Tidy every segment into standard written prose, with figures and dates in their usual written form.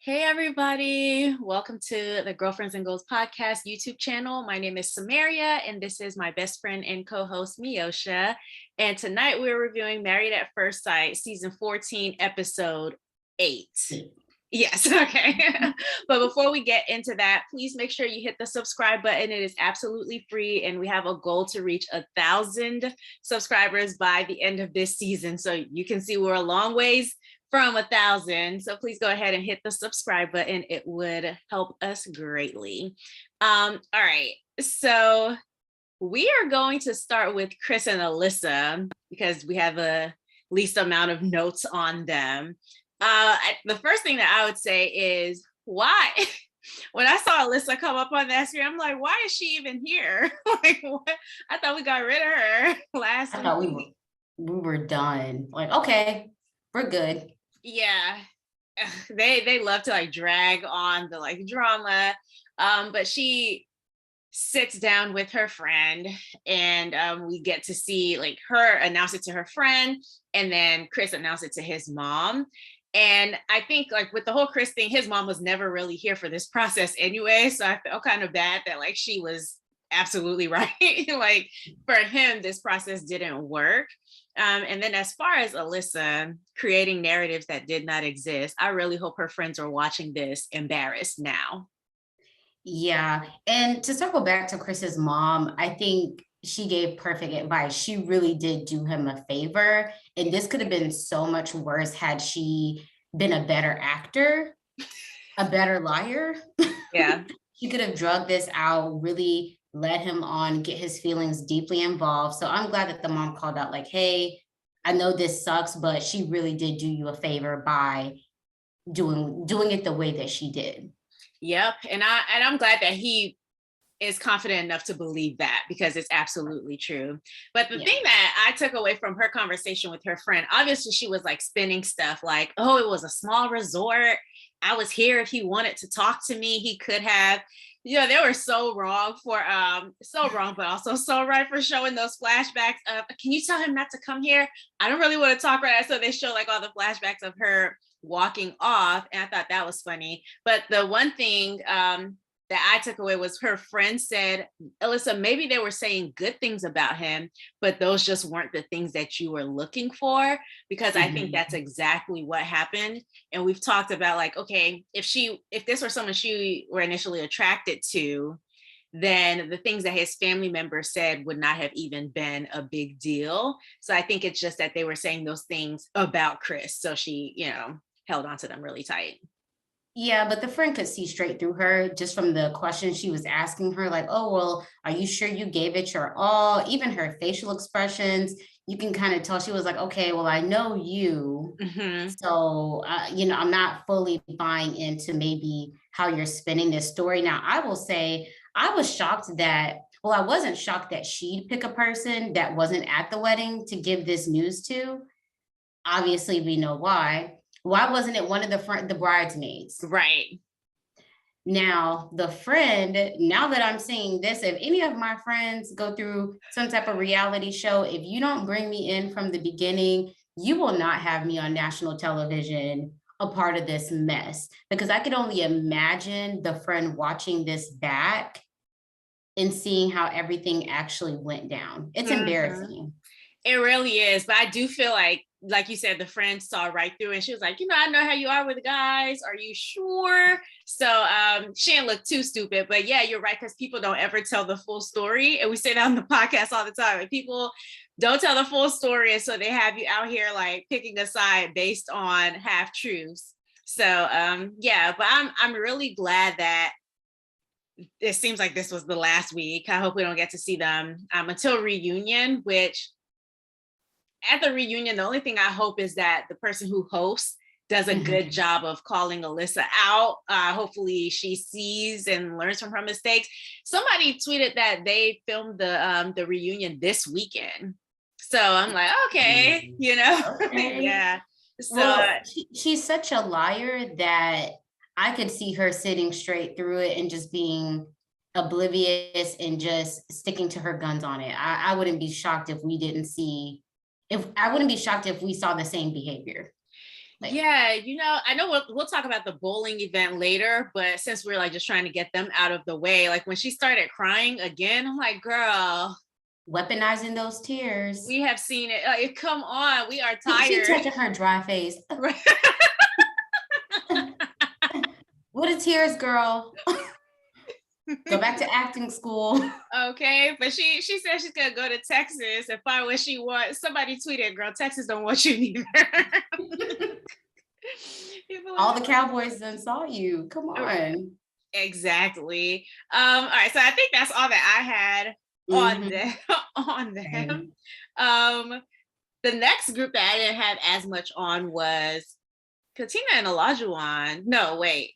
Hey everybody, welcome to the Girlfriends and Goals podcast YouTube channel. My name is Samaria and this is my best friend and co-host Miosha. And tonight we're reviewing Married at First Sight, season 14, episode 8. Yes, okay. But before we get into that, please make sure you hit the subscribe button. It is absolutely free and we have a goal to reach 1,000 subscribers by the end of this season. So you can see we're a long ways from 1,000. So please go ahead and hit the subscribe button. It would help us greatly. All right. So we are going to start with Chris and Alyssa because we have the least amount of notes on them. The first thing that I would say is why? When I saw Alyssa come up on that screen, I'm like, why is she even here? Like, what? I thought we got rid of her last week. I thought we were done. Like, okay, we're good. Yeah, they love to like drag on the like drama, but she sits down with her friend and we get to see like her announce it to her friend and then Chris announced it to his mom. And I think like with the whole Chris thing, his mom was never really here for this process anyway, so I felt kind of bad that like she was absolutely right. Like for him this process didn't work. And then as far as Alyssa creating narratives that did not exist, I really hope her friends are watching this embarrassed now. Yeah. And to circle back to Chris's mom, I think she gave perfect advice. She really did do him a favor. And this could have been so much worse had she been a better actor, a better liar. Yeah. She could have drugged this out, really led him on, get his feelings deeply involved. So I'm glad that the mom called out like, hey, I know this sucks, but she really did do you a favor by doing it the way that she did. Yep. And I'm glad that he is confident enough to believe that because it's absolutely true. But the thing that I took away from her conversation with her friend, obviously she was like spinning stuff like, oh, it was a small resort. I was here. If he wanted to talk to me, he could have. You know, they were so wrong, but also so right for showing those flashbacks of, can you tell him not to come here? I don't really want to talk right now. So they show like all the flashbacks of her walking off. And I thought that was funny. But the one thing that I took away was her friend said, Alyssa, maybe they were saying good things about him, but those just weren't the things that you were looking for, because I think that's exactly what happened. And we've talked about like, okay, if this were someone she were initially attracted to, then the things that his family members said would not have even been a big deal. So I think it's just that they were saying those things about Chris. So she, held on to them really tight. Yeah, but the friend could see straight through her just from the questions she was asking her, like, oh, well, are you sure you gave it your all? Even her facial expressions, you can kind of tell she was like, okay, well, I know you. Mm-hmm. So, I'm not fully buying into maybe how you're spinning this story. Now, I will say, I was shocked I wasn't shocked that she'd pick a person that wasn't at the wedding to give this news to. Obviously, we know why. Why wasn't it one of the bridesmaids? Right. Now, the friend, now that I'm seeing this, if any of my friends go through some type of reality show, if you don't bring me in from the beginning, you will not have me on national television a part of this mess. Because I could only imagine the friend watching this back and seeing how everything actually went down. It's embarrassing. It really is. But I do feel like you said, the friend saw right through and she was like, I know how you are with guys. Are you sure? So she didn't look too stupid. But yeah, you're right, because people don't ever tell the full story. And we say that on the podcast all the time. And people don't tell the full story. And so they have you out here like picking a side based on half truths. So but I'm really glad that it seems like this was the last week. I hope we don't get to see them until reunion, which at the reunion, the only thing I hope is that the person who hosts does a good job of calling Alyssa out. Hopefully she sees and learns from her mistakes. Somebody tweeted that they filmed the reunion this weekend. So I'm like, okay, Okay. Yeah. So well, she's such a liar that I could see her sitting straight through it and just being oblivious and just sticking to her guns on it. I wouldn't be shocked if we didn't see, I wouldn't be shocked if we saw the same behavior. Like, yeah, I know we'll talk about the bowling event later, but since we're like just trying to get them out of the way, like when she started crying again, I'm like, girl, weaponizing those tears. we have seen it. Like, come on, we are She tired. touching her dry face. What are tears, girl? Go back to acting school. Okay, but she said she's gonna go to Texas and find what she wants. Somebody tweeted, "Girl, Texas don't want you neither." All the Cowboys then saw you. Come on. Exactly. All right, so I think that's all that I had on them. On them. The next group that I didn't have as much on was Katina and Olajuwon. No, wait.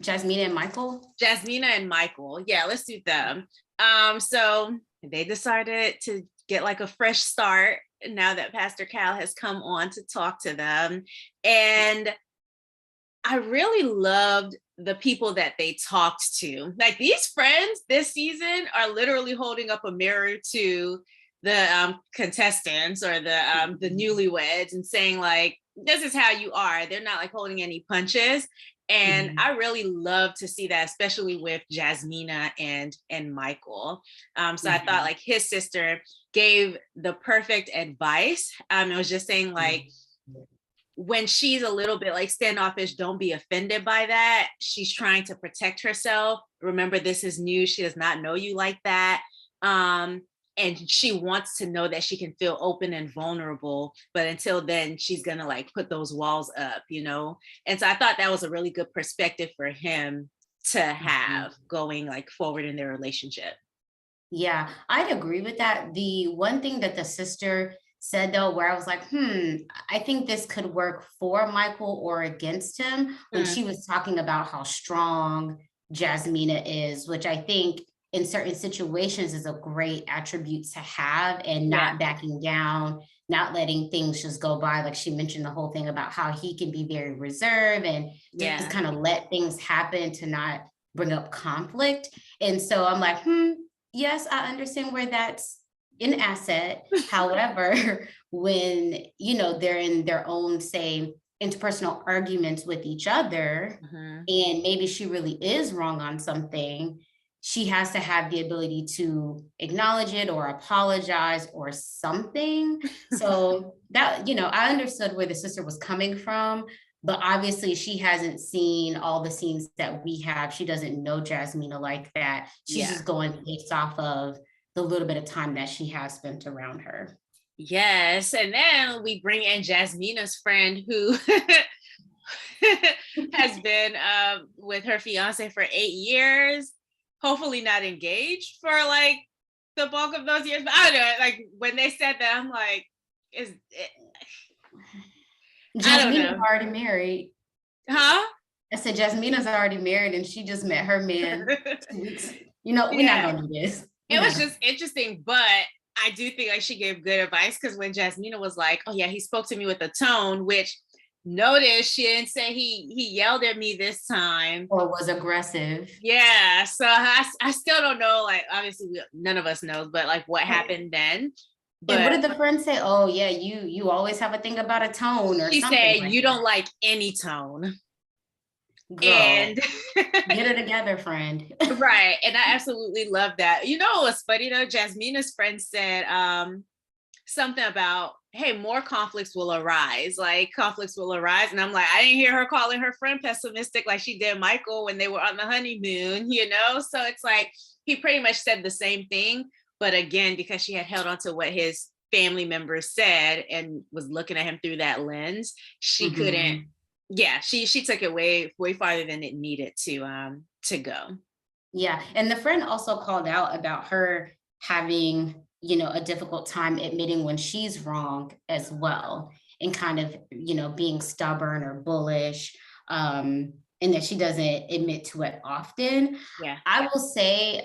Jasmina and Michael? Jasmina and Michael. Yeah, let's do them. So they decided to get like a fresh start now that Pastor Cal has come on to talk to them. And I really loved the people that they talked to. Like these friends this season are literally holding up a mirror to the contestants or the newlyweds and saying like, this is how you are. They're not like holding any punches. And I really love to see that, especially with Jasmina and Michael. So I thought like his sister gave the perfect advice. It was just saying like, when she's a little bit like standoffish, don't be offended by that. She's trying to protect herself. Remember, this is new. She does not know you like that. And she wants to know that she can feel open and vulnerable, but until then she's gonna like put those walls up, and so I thought that was a really good perspective for him to have going like forward in their relationship. Yeah, I'd agree with that. The one thing that the sister said though, where I was like, I think this could work for Michael or against him, when she was talking about how strong Jasmina is, which I think in certain situations is a great attribute to have, and not backing down, not letting things just go by. Like she mentioned the whole thing about how he can be very reserved and just kind of let things happen to not bring up conflict. And so I'm like, yes, I understand where that's an asset. However, when, they're in their own, say, interpersonal arguments with each other, and maybe she really is wrong on something, she has to have the ability to acknowledge it or apologize or something. So that, I understood where the sister was coming from, but obviously she hasn't seen all the scenes that we have. She doesn't know Jasmina like that. She's just going based off of the little bit of time that she has spent around her. Yes. And then we bring in Jasmina's friend who has been with her fiance for 8 years. Hopefully not engaged for like the bulk of those years, but I don't know. Like when they said that, I'm like, is it? Jasmina's already married. Huh? I said Jasmina's already married, and she just met her man 2 weeks. We're not gonna do this. It was just interesting, but I do think like she gave good advice, because when Jasmina was like, "Oh yeah, he spoke to me with a tone," which notice she didn't say he yelled at me this time or was aggressive. Yeah, so I still don't know, like obviously none of us knows, but like what happened then. But and what did the friend say? Oh yeah, you always have a thing about a tone or she something. She said like you don't like any tone. Girl, and get it together, friend. Right. And I absolutely love that. You know what's funny though? Jasmina's friend said something about, hey, more conflicts will arise. Like conflicts will arise. And I'm like, I didn't hear her calling her friend pessimistic like she did Michael when they were on the honeymoon, So it's like he pretty much said the same thing. But again, because she had held on to what his family members said and was looking at him through that lens, she couldn't. Yeah, she took it way farther than it needed to go. Yeah, and the friend also called out about her having, a difficult time admitting when she's wrong as well, and kind of, being stubborn or bullish, and that she doesn't admit to it often. Yeah, I will say,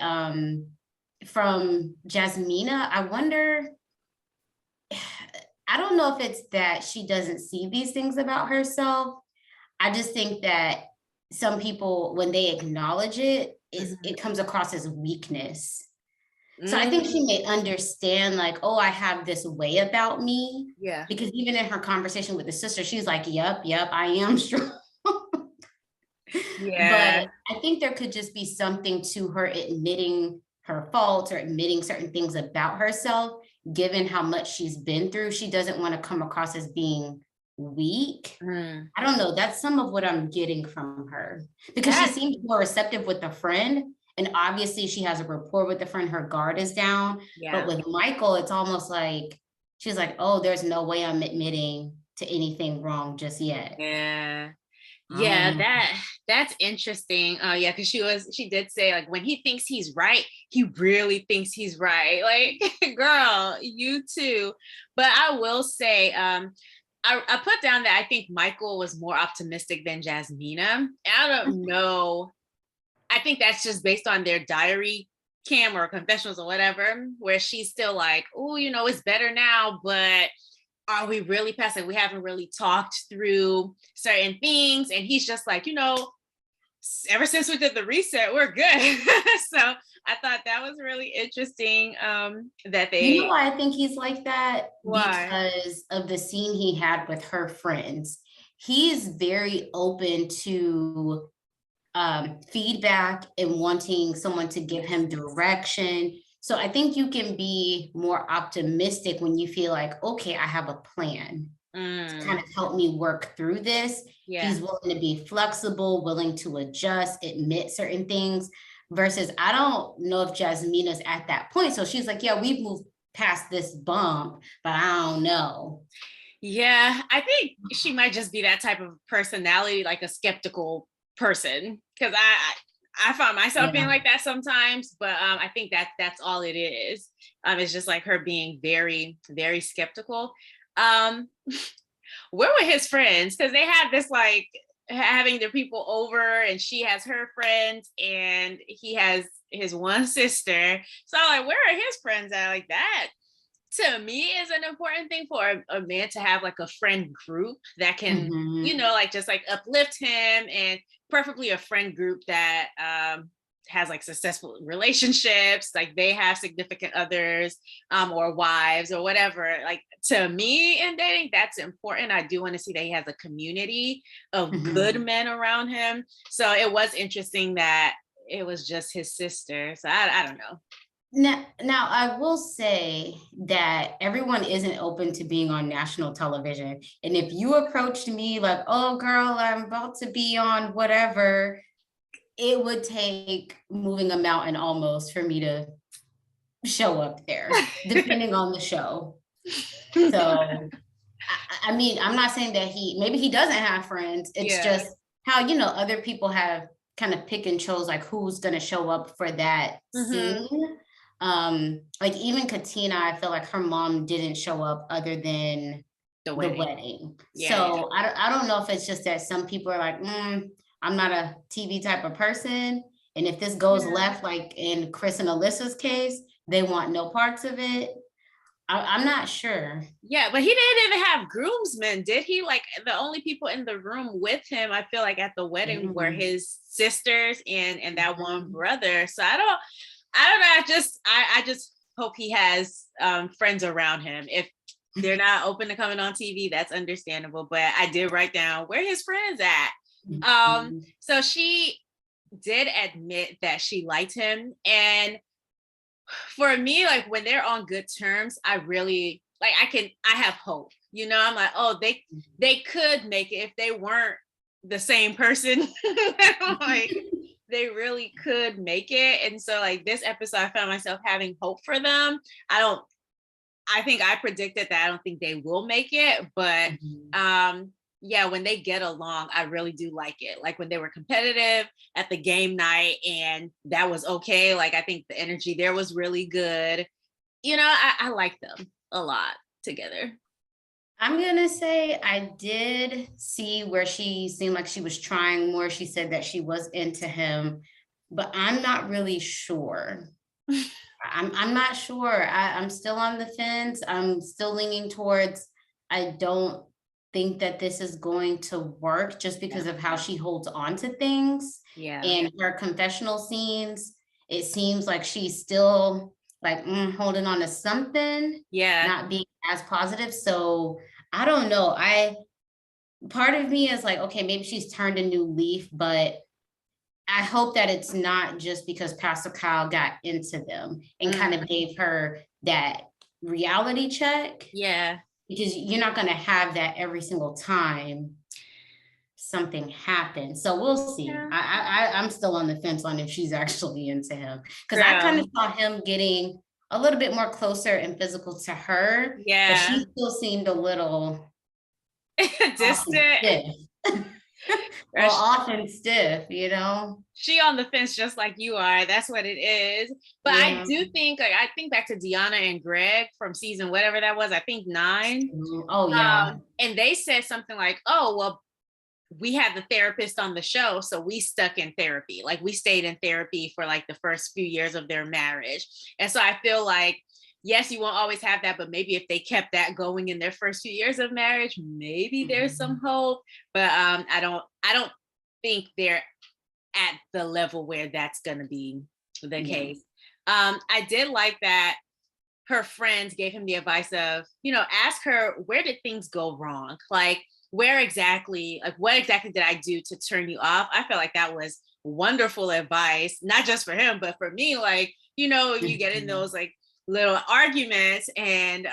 from Jasmina, I wonder. I don't know if it's that she doesn't see these things about herself. I just think that some people, when they acknowledge it, it comes across as weakness. So I think she may understand like, oh, I have this way about me. Yeah. Because even in her conversation with the sister, she's like, yep, I am strong. Yeah. But I think there could just be something to her admitting her faults or admitting certain things about herself, given how much she's been through. She doesn't want to come across as being weak. I don't know. That's some of what I'm getting from her, because she seems more receptive with a friend. And obviously she has a rapport with the friend. Her guard is down. Yeah. But with Michael, it's almost like she's like, oh, there's no way I'm admitting to anything wrong just yet. Yeah. Yeah, that's interesting. Yeah, because she did say like when he thinks he's right, he really thinks he's right. Like, girl, you too. But I will say, I put down that I think Michael was more optimistic than Jasmina. I don't know. I think that's just based on their diary cam or confessionals or whatever, where she's still like, oh, you know, it's better now, but are we really past it? We haven't really talked through certain things. And he's just like, you know, ever since we did the reset, we're good. So I thought that was really interesting, that they... You know why I think he's like that? Why? Because of the scene he had with her friends. He's very open to feedback and wanting someone to give him direction. So I think you can be more optimistic when you feel like, okay, I have a plan to kind of help me work through this. Yeah. He's willing to be flexible, willing to adjust, admit certain things, versus I don't know if Jasmina's at that point. So she's like, yeah, we've moved past this bump, but I don't know. Yeah, I think she might just be that type of personality, like a skeptical person, because I find myself being like that sometimes, but I think that's all it is. It's just like her being very, very skeptical. Where were his friends? Because they had this like having their people over, and she has her friends, and he has his one sister. So I'm like, where are his friends at? Like, that to me is an important thing for a man to have, like a friend group that can, you know, like just like uplift him, and preferably a friend group that has like successful relationships, like they have significant others, or wives or whatever. Like, to me in dating, that's important. I do want to see that he has a community of good men around him. So it was interesting that it was just his sister. So I don't know. Now, I will say that everyone isn't open to being on national television. And if you approached me like, oh, girl, I'm about to be on whatever, it would take moving a mountain almost for me to show up there, depending on the show. So, I mean, I'm not saying that maybe he doesn't have friends. It's just how, you know, other people have kind of pick and chose like who's going to show up for that scene. Like even Katina, I feel like her mom didn't show up other than the wedding. So I don't know if it's just that some people are like, I'm not a TV type of person. And if this goes left, like in Chris and Alyssa's case, they want no parts of it. I'm not sure. Yeah, but he didn't even have groomsmen, did he? Like, the only people in the room with him, I feel like at the wedding were his sisters and that one brother. So I don't know. I just hope he has friends around him. If they're not open to coming on TV, that's understandable. But I did write down where his friends at. So she did admit that she liked him. And for me, like when they're on good terms, I really like, I have hope, you know. I'm like, oh, they could make it if they weren't the same person. Like, they really could make it. And so like this episode, I found myself having hope for them. I think I predicted that I don't think they will make it, but yeah, when they get along, I really do like it. Like when they were competitive at the game night and that was okay. Like, I think the energy there was really good. You know, I like them a lot together. I'm going to say I did see where she seemed like she was trying more. She said that she was into him, but I'm not really sure. I'm not sure. I'm still on the fence. I'm still leaning towards, I don't think that this is going to work just because of how she holds on to things. And her confessional scenes, it seems like she's still like holding on to something, Yeah. not being as positive. So I don't know. Part of me is like, okay, maybe she's turned a new leaf, but I hope that it's not just because Pastor Kyle got into them and kind of gave her that reality check. Yeah. Because you're not going to have that every single time something happens. So we'll see. Yeah. I'm still on the fence on if she's actually into him. Because I kind of saw him getting a little bit more closer and physical to her. Yeah. But she still seemed a little distant. Well, often stiff, you know. She on the fence just like you are. That's what it is. But I do think, like, I think back to Deanna and Greg from season whatever that was, I think 9. Oh yeah. And they said something like, oh, well, we had the therapist on the show, so we stuck in therapy. Like, we stayed in therapy for like the first few years of their marriage. And so I feel like, yes, you won't always have that, but maybe if they kept that going in their first few years of marriage, maybe there's some hope. But I don't think they're at the level where that's gonna be the case. I did like that her friends gave him the advice of, ask her, where did things go wrong? Like, what exactly did I do to turn you off? I felt like that was wonderful advice, not just for him, but for me. Like, you get in those like little arguments and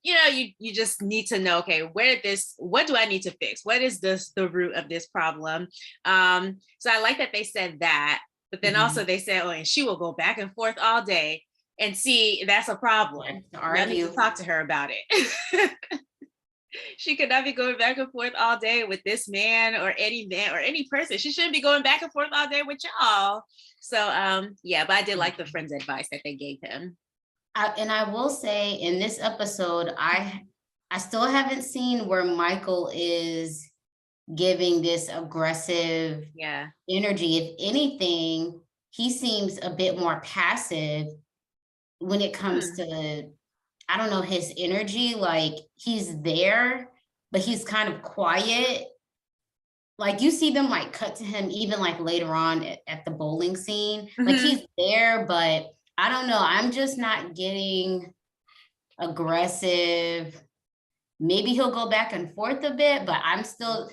you just need to know, okay, what do I need to fix? What is the root of this problem? So I like that they said that, but then also they said, oh, and she will go back and forth all day. And see, that's a problem. I need to talk to her about it. She could not be going back and forth all day with this man or any person. She shouldn't be going back and forth all day with y'all. So but I did like the friend's advice that they gave him. And I will say, in this episode, I still haven't seen where Michael is giving this aggressive energy. If anything, he seems a bit more passive when it comes to, I don't know, his energy. Like, he's there, but he's kind of quiet. Like, you see them like cut to him even like later on at the bowling scene. Like, he's there, but I don't know. I'm just not getting aggressive. Maybe he'll go back and forth a bit, but I'm still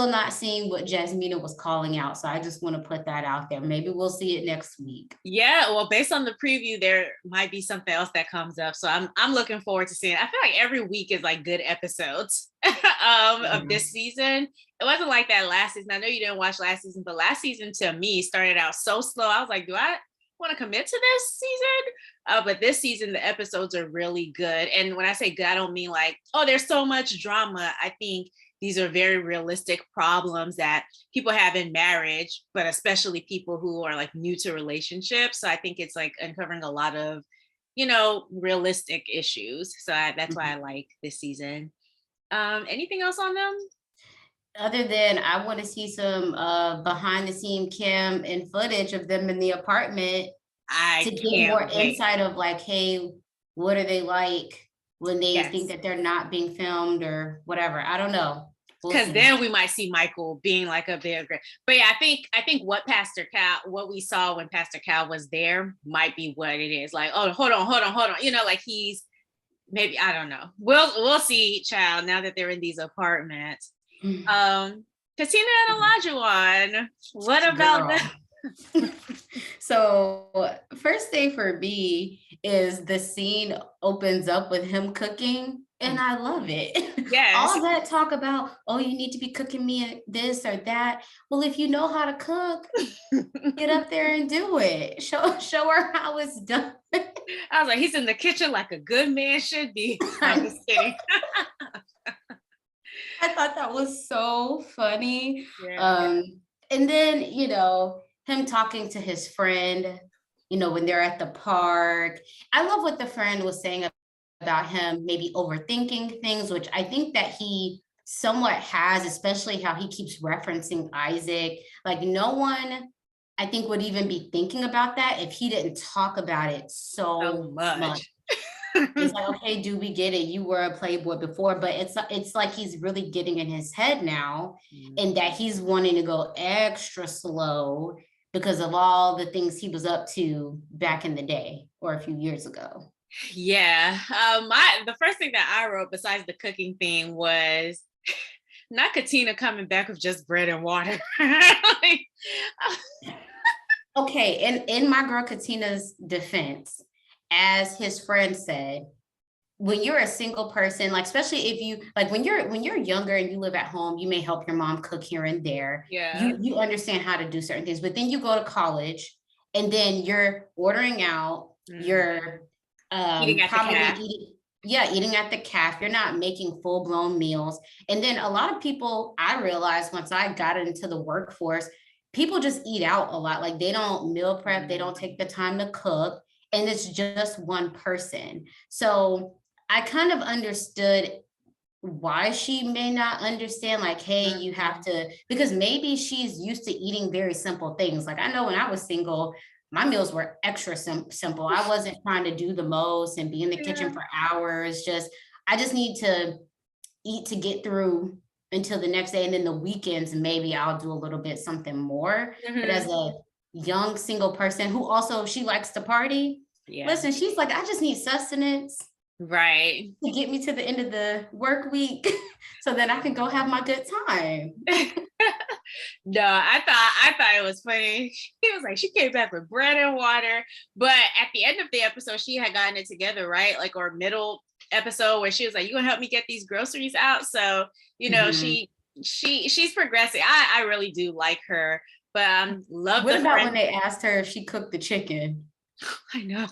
not seeing what Jasmina was calling out. So I just want to put that out there. Maybe we'll see it next week. Yeah, well, based on the preview, there might be something else that comes up. So I'm looking forward to seeing it. I feel like every week is like good episodes of this season. It wasn't like that last season. I know you didn't watch last season, but last season to me started out so slow. I was like, do I want to commit to this season? But this season, the episodes are really good. And when I say good, I don't mean like, oh, there's so much drama. I think these are very realistic problems that people have in marriage, but especially people who are like new to relationships. So I think it's like uncovering a lot of, realistic issues. So that's why I like this season. Anything else on them? Other than I want to see some behind the scene cam and footage of them in the apartment to get more insight of like, hey, what are they like when they think that they're not being filmed or whatever. I don't know. Because then we might see Michael being like a big, but yeah, I think what we saw when Pastor Cal was there might be what it is. Like, oh, hold on. Like he's maybe, I don't know. We'll see, child, now that they're in these apartments. Katina and Olajuwon, what about them? So first day for me is the scene opens up with him cooking. And I love it. Yes. All that talk about, oh, you need to be cooking me this or that. Well, if you know how to cook, get up there and do it. Show her how it's done. I was like, he's in the kitchen like a good man should be. I'm just kidding. I thought that was so funny. Yeah. And then, him talking to his friend, when they're at the park. I love what the friend was saying about him maybe overthinking things, which I think that he somewhat has, especially how he keeps referencing Isaac. Like, no one, I think, would even be thinking about that if he didn't talk about it so much. It's like, okay, do we get it? You were a playboy before, but it's like he's really getting in his head now, and that he's wanting to go extra slow because of all the things he was up to back in the day or a few years ago. Yeah. The first thing that I wrote besides the cooking thing was not Katina coming back with just bread and water. Like, okay, in my girl Katina's defense, as his friend said, when you're a single person, like especially if you like when you're younger and you live at home, you may help your mom cook here and there. yeah. You understand how to do certain things, but then you go to college and then you're ordering out, you're Eating at the probably calf. eating at the calf. You're not making full-blown meals. And then a lot of people, I realized once I got into the workforce, people just eat out a lot. Like they don't meal prep, they don't take the time to cook, and it's just one person. So I kind of understood why she may not understand, like, hey, you have to, because maybe she's used to eating very simple things. Like I know when I was single, my meals were extra simple. I wasn't trying to do the most and be in the kitchen for hours. I just need to eat to get through until the next day. And then the weekends, maybe I'll do a little bit something more. But as a young single person who also, she likes to party. Listen, she's like, I just need sustenance. Right. To get me to the end of the work week so that I can go have my good time. No, I thought it was funny. He was like, she came back with bread and water, but at the end of the episode, she had gotten it together, right? Like, or middle episode where she was like, you gonna help me get these groceries out? So, you know, she's progressing. I really do like her, but love. What about when they asked her if she cooked the chicken? I know.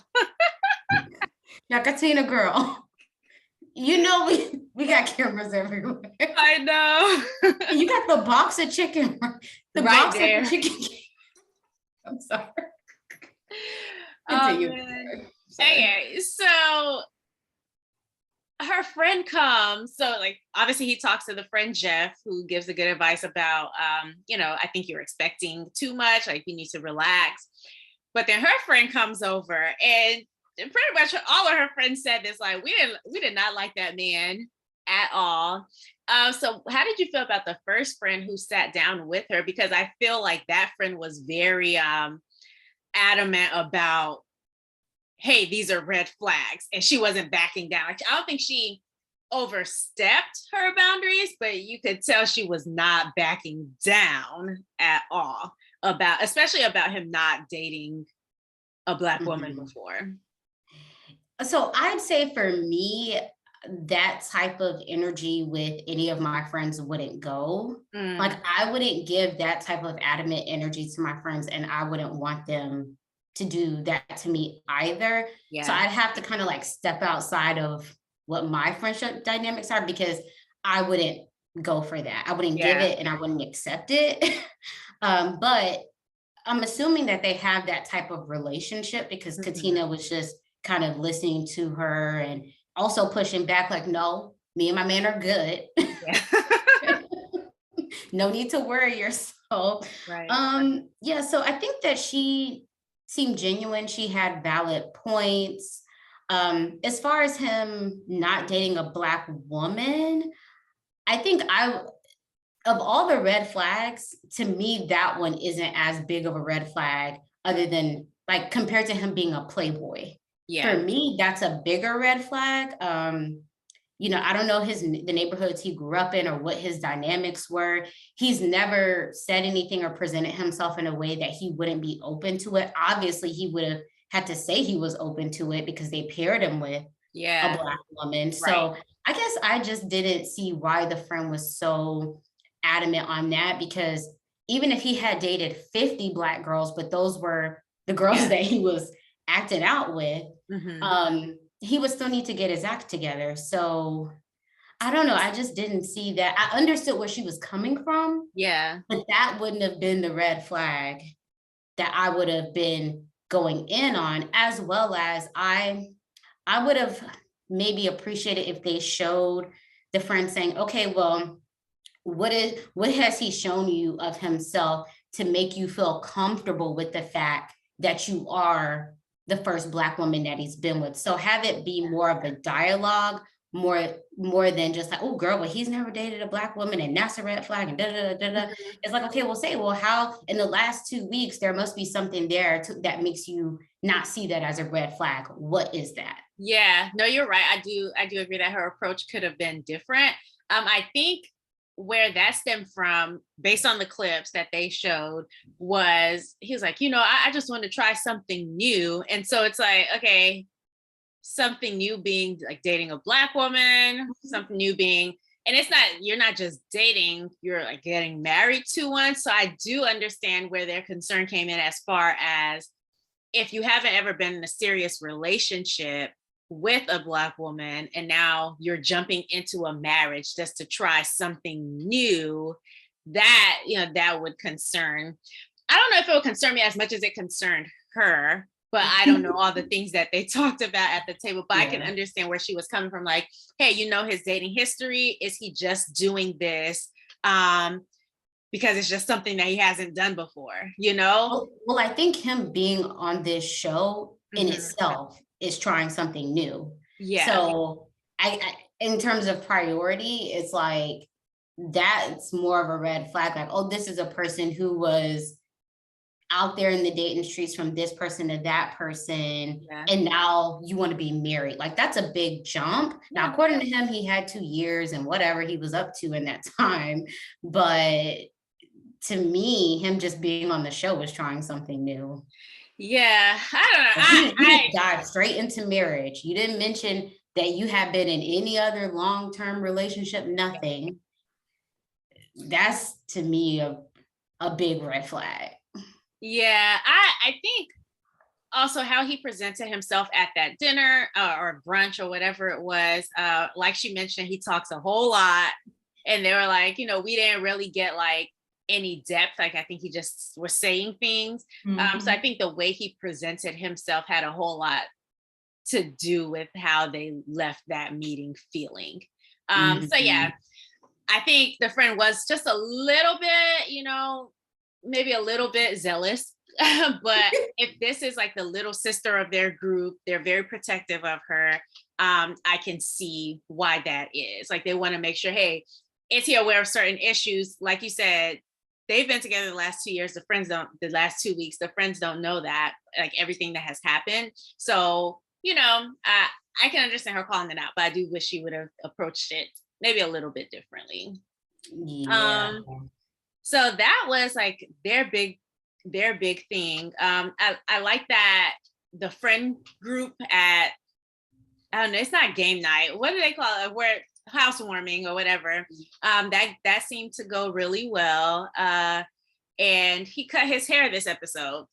Now, Katina girl, you know we got cameras everywhere. I know. You got the box of chicken, the right box there. of the chicken. I'm sorry. Okay, so her friend comes. So like, obviously he talks to the friend Jeff, who gives a good advice about, you know, I think you're expecting too much, like you need to relax. But then her friend comes over and pretty much all of her friends said this, like, we did not like that man at all. So how did you feel about the first friend who sat down with her? Because I feel like that friend was very adamant about, hey, these are red flags, and she wasn't backing down. Like, I don't think she overstepped her boundaries, but you could tell she was not backing down at all especially about him not dating a Black woman before. So I'd say for me, that type of energy with any of my friends wouldn't go. Like I wouldn't give that type of adamant energy to my friends, and I wouldn't want them to do that to me either. Yeah. So I'd have to kind of like step outside of what my friendship dynamics are, because I wouldn't go for that. I wouldn't give it and I wouldn't accept it. But I'm assuming that they have that type of relationship, because Katina was just kind of listening to her and also pushing back, like, no, me and my man are good. No need to worry yourself. Right. Yeah, so I think that she seemed genuine. She had valid points. As far as him not dating a Black woman, I think of all the red flags, to me, that one isn't as big of a red flag, other than like compared to him being a playboy. Yeah. For me, that's a bigger red flag. You know, I don't know the neighborhoods he grew up in or what his dynamics were. He's never said anything or presented himself in a way that he wouldn't be open to it. Obviously, he would have had to say he was open to it because they paired him with a Black woman. Right. So I guess I just didn't see why the friend was so adamant on that, because even if he had dated 50 Black girls, but those were the girls that he was acting out with, he would still need to get his act together. So I don't know. I just didn't see that. I understood where she was coming from. Yeah. But that wouldn't have been the red flag that I would have been going in on, as well as I would have maybe appreciated if they showed the friend saying, okay, well, what has he shown you of himself to make you feel comfortable with the fact that you are the first Black woman that he's been with? So have it be more of a dialogue more than just like, oh girl, but he's never dated a Black woman and that's a red flag and da da da da da. It's like, okay, well, how in the last 2 weeks there must be something there that makes you not see that as a red flag. What is that? Yeah, no, you're right. I do agree that her approach could have been different. I think where that stemmed from, based on the clips that they showed, was he was like, I just want to try something new. And so it's like, okay, something new being like dating a Black woman, something new being, and it's not, you're not just dating, you're like getting married to one. So I do understand where their concern came in, as far as if you haven't ever been in a serious relationship with a Black woman and now you're jumping into a marriage just to try something new, that that would concern, I don't know if it would concern me as much as it concerned her, but I don't know all the things that they talked about at the table. But I can understand where she was coming from, like, hey, his dating history, is he just doing this because it's just something that he hasn't done before, Well, I think him being on this show in itself is trying something new. Yeah. So I in terms of priority, it's like, that's more of a red flag. Like, oh, this is a person who was out there in the dating streets from this person to that person, and now you want to be married. Like, that's a big jump. Now, according to him, he had 2 years and whatever he was up to in that time. But to me, him just being on the show was trying something new. Yeah, I don't know. You didn't dive straight into marriage. You didn't mention that you have been in any other long-term relationship, nothing. That's, to me, a big red flag. Yeah, I think also how he presented himself at that dinner or brunch or whatever it was. Like she mentioned, he talks a whole lot, and they were like, we didn't really get like any depth. Like, I think he just was saying things. So I think the way he presented himself had a whole lot to do with how they left that meeting feeling. So yeah, I think the friend was just a little bit, maybe a little bit zealous. But if this is like the little sister of their group, they're very protective of her. I can see why that is. Like, they want to make sure, hey, is he aware of certain issues? Like you said, they've been together the last 2 years. The last 2 weeks, the friends don't know that, like, everything that has happened. So, I can understand her calling it out, but I do wish she would have approached it maybe a little bit differently. Yeah. So that was like their big thing. I like that the friend group at, I don't know, it's not game night. What do they call it? Where housewarming or whatever. That seemed to go really well. And he cut his hair this episode.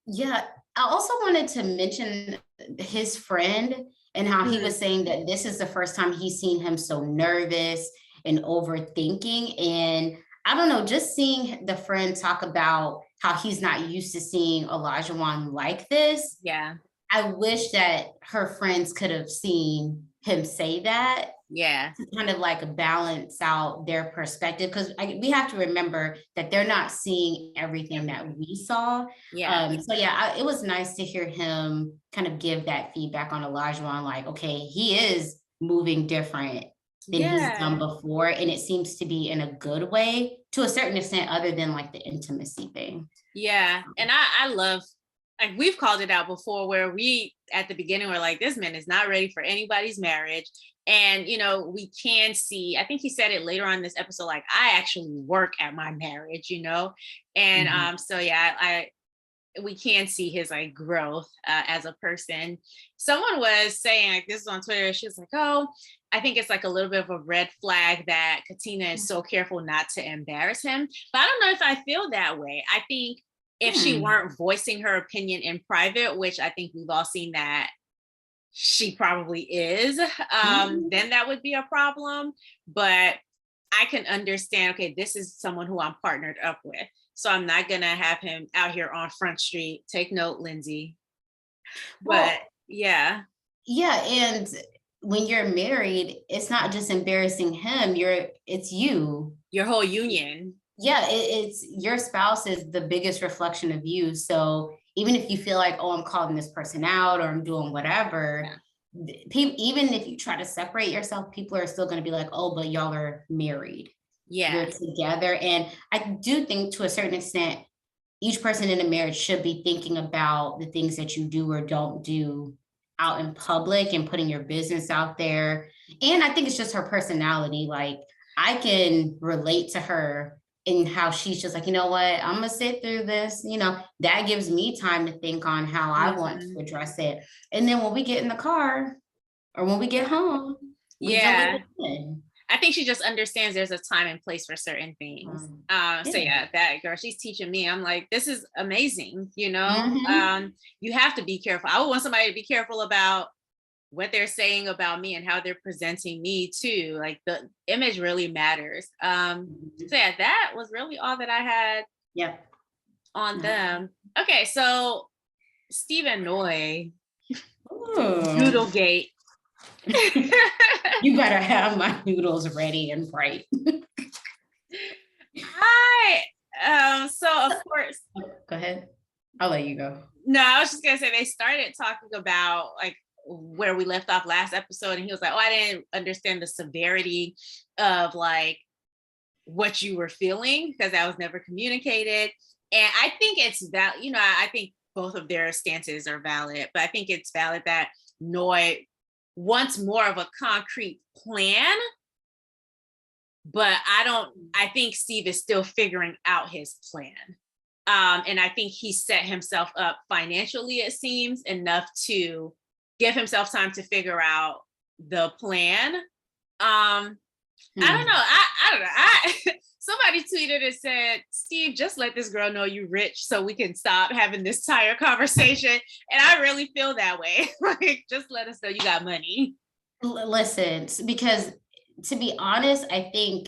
Yeah. I also wanted to mention his friend and how he was saying that this is the first time he's seen him so nervous and overthinking. And I don't know, just seeing the friend talk about how he's not used to seeing Olajuwon like this. Yeah. I wish that her friends could have seen him say that. Yeah. To kind of like balance out their perspective, because we have to remember that they're not seeing everything that we saw. Yeah. So yeah, it was nice to hear him kind of give that feedback on Olajuwon, like, okay, he is moving different than he's done before, and it seems to be in a good way to a certain extent, other than like the intimacy thing. Yeah, and I love, like, we've called it out before, where we at the beginning were like, this man is not ready for anybody's marriage. And we can see, I think he said it later on in this episode, like, I actually work at my marriage, and so yeah, we can see his like growth as a person. Someone was saying, like, this is on Twitter, she was like, oh, I think it's like a little bit of a red flag that Katina is so careful not to embarrass him. But I don't know if I feel that way. I think if she weren't voicing her opinion in private, which I think we've all seen that she probably is, then that would be a problem. But I can understand, okay, this is someone who I'm partnered up with, so I'm not gonna have him out here on Front Street. Take note, Lindsay. But yeah, and when you're married, it's not just embarrassing him, it's you, your whole union. Yeah, it's your spouse is the biggest reflection of you. So even if you feel like, oh, I'm calling this person out or I'm doing whatever, even if you try to separate yourself, people are still going to be like, oh, but y'all are married. Yeah. You're together. And I do think to a certain extent, each person in a marriage should be thinking about the things that you do or don't do out in public and putting your business out there. And I think it's just her personality. Like, I can relate to her in how she's just like, you know what, I'm gonna sit through this, that gives me time to think on how I want to address it. And then when we get in the car or when we get home, we jump in. I think she just understands there's a time and place for certain things. So yeah, that girl, she's teaching me. I'm like, this is amazing. You have to be careful. I would want somebody to be careful about what they're saying about me and how they're presenting me too. Like, the image really matters. So yeah, that was really all that I had on them. Okay, so Steve and Noi, Noodlegate. You better have my noodles ready and bright. So of course. Go ahead. I'll let you go. No, I was just gonna say they started talking about like where we left off last episode, and he was like, oh, I didn't understand the severity of like what you were feeling because that was never communicated. And I think it's that, I think both of their stances are valid, but I think it's valid that Noi wants more of a concrete plan, but I think Steve is still figuring out his plan. And I think he set himself up financially, it seems, enough to give himself time to figure out the plan. I don't know. I don't know. Somebody tweeted and said, Steve, just let this girl know you rich so we can stop having this entire conversation. And I really feel that way. Like, just let us know you got money. Listen, because to be honest, I think,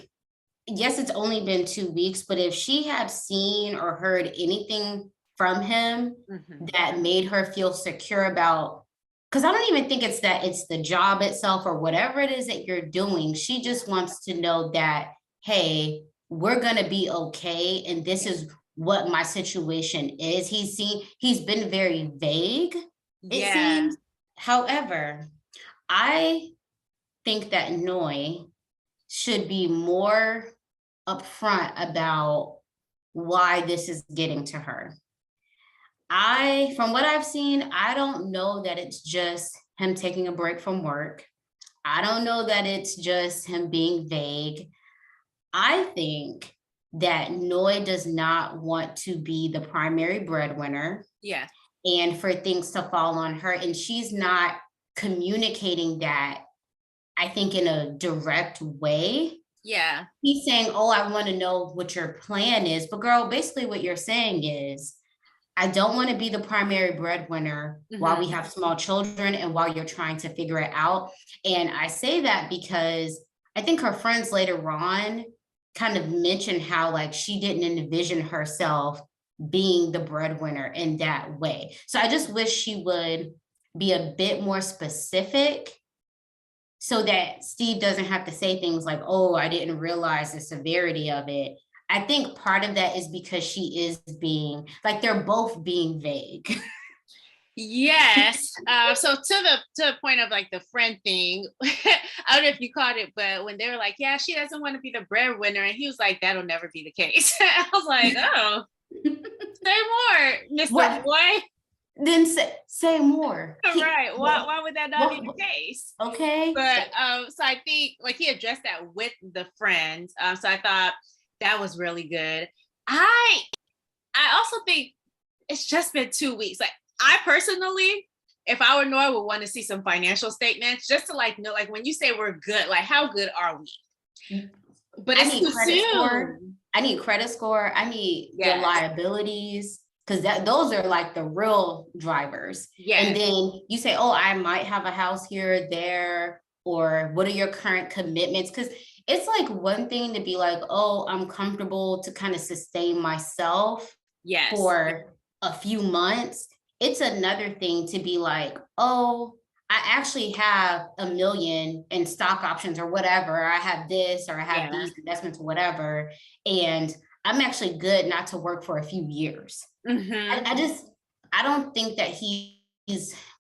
yes, it's only been 2 weeks, but if she had seen or heard anything from him that made her feel secure about, because I don't even think it's the job itself or whatever it is that you're doing. She just wants to know that, hey, we're going to be okay. And this is what my situation is. He's been very vague, it seems. However, I think that Noi should be more upfront about why this is getting to her. From what I've seen, I don't know that it's just him taking a break from work. I don't know that it's just him being vague. I think that Noi does not want to be the primary breadwinner. Yeah. And for things to fall on her. And she's not communicating that, I think, in a direct way. Yeah. He's saying, oh, I want to know what your plan is. But girl, basically what you're saying is, I don't want to be the primary breadwinner while we have small children and while you're trying to figure it out. And I say that because I think her friends later on kind of mentioned how like she didn't envision herself being the breadwinner in that way. So I just wish she would be a bit more specific so that Steve doesn't have to say things like, oh, I didn't realize the severity of it. I think part of that is because she is being, like, they're both being vague. Yes. So to the point of like the friend thing, I don't know if you caught it, but when they were like, yeah, she doesn't want to be the breadwinner, and he was like, that'll never be the case. I was like, oh, say more, Mr. Boy. Then say more. Right. Why would that not be the case? Okay. But so I think like he addressed that with the friends. So I thought that was really good. I also think it's just been 2 weeks. Like, I personally, if I were Nora, would want to see some financial statements just to like know, like when you say we're good, like how good are we? But it's too soon. I need credit score. I need the liabilities, because those are like the real drivers. Yeah. And then you say, oh, I might have a house here or there, or what are your current commitments? Because it's like one thing to be like, oh, I'm comfortable to kind of sustain myself for a few months. It's another thing to be like, oh, I actually have $1 million in stock options or whatever. I have this, or I have these investments or whatever. And I'm actually good not to work for a few years. I don't think that he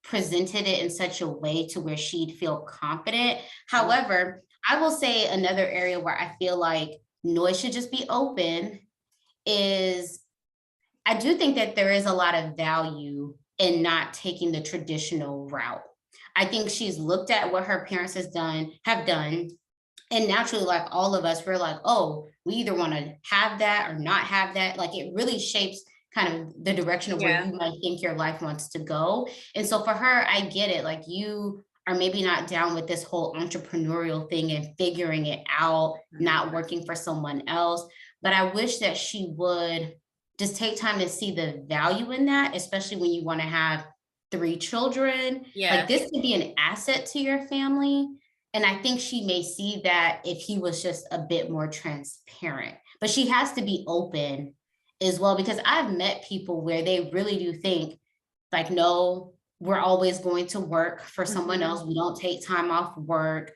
presented it in such a way to where she'd feel confident. However, I will say another area where I feel like Noy should just be open is I do think that there is a lot of value in not taking the traditional route. I think she's looked at what her parents have done, and naturally, like all of us, we're like, oh, we either want to have that or not have that. Like it really shapes kind of the direction of where you might think your life wants to go. And so for her, I get it. Like you are maybe not down with this whole entrepreneurial thing and figuring it out, not working for someone else. But I wish that she would just take time to see the value in that, especially when you want to have 3 children. Like this could be an asset to your family. And I think she may see that if he was just a bit more transparent, but she has to be open as well, because I've met people where they really do think like, no, we're always going to work for someone else. We don't take time off work.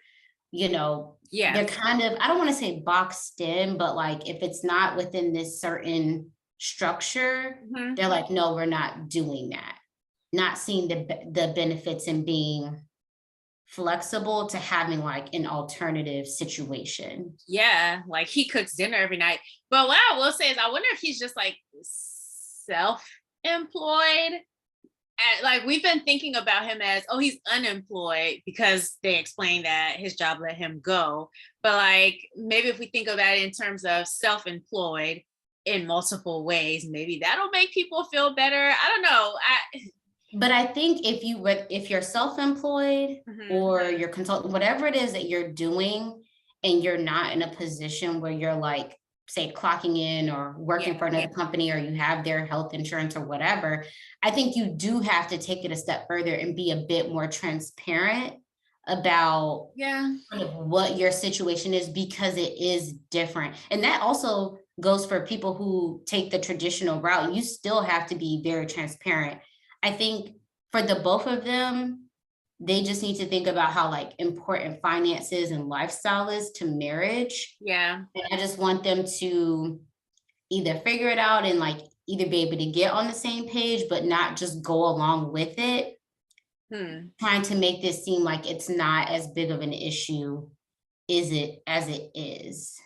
You know, they're kind of, I don't want to say boxed in, but like if it's not within this certain structure, they're like, no, we're not doing that. Not seeing the benefits in being flexible to having like an alternative situation. Yeah, like he cooks dinner every night. But what I will say is I wonder if he's just like self-employed. Like we've been thinking about him as, oh, he's unemployed because they explained that his job let him go. But like maybe if we think about it in terms of self-employed in multiple ways, maybe that'll make people feel better. I don't know. But I think if you're self-employed or you're consultant, whatever it is that you're doing, and you're not in a position where you're like, say, clocking in or working for another company, or you have their health insurance or whatever, I think you do have to take it a step further and be a bit more transparent about kind of what your situation is, because it is different. And that also goes for people who take the traditional route. You still have to be very transparent. I think for the both of them, they just need to think about how like important finances and lifestyle is to marriage. And I just want them to either figure it out and like either be able to get on the same page, but not just go along with it. Trying to make this seem like it's not as big of an issue as it is.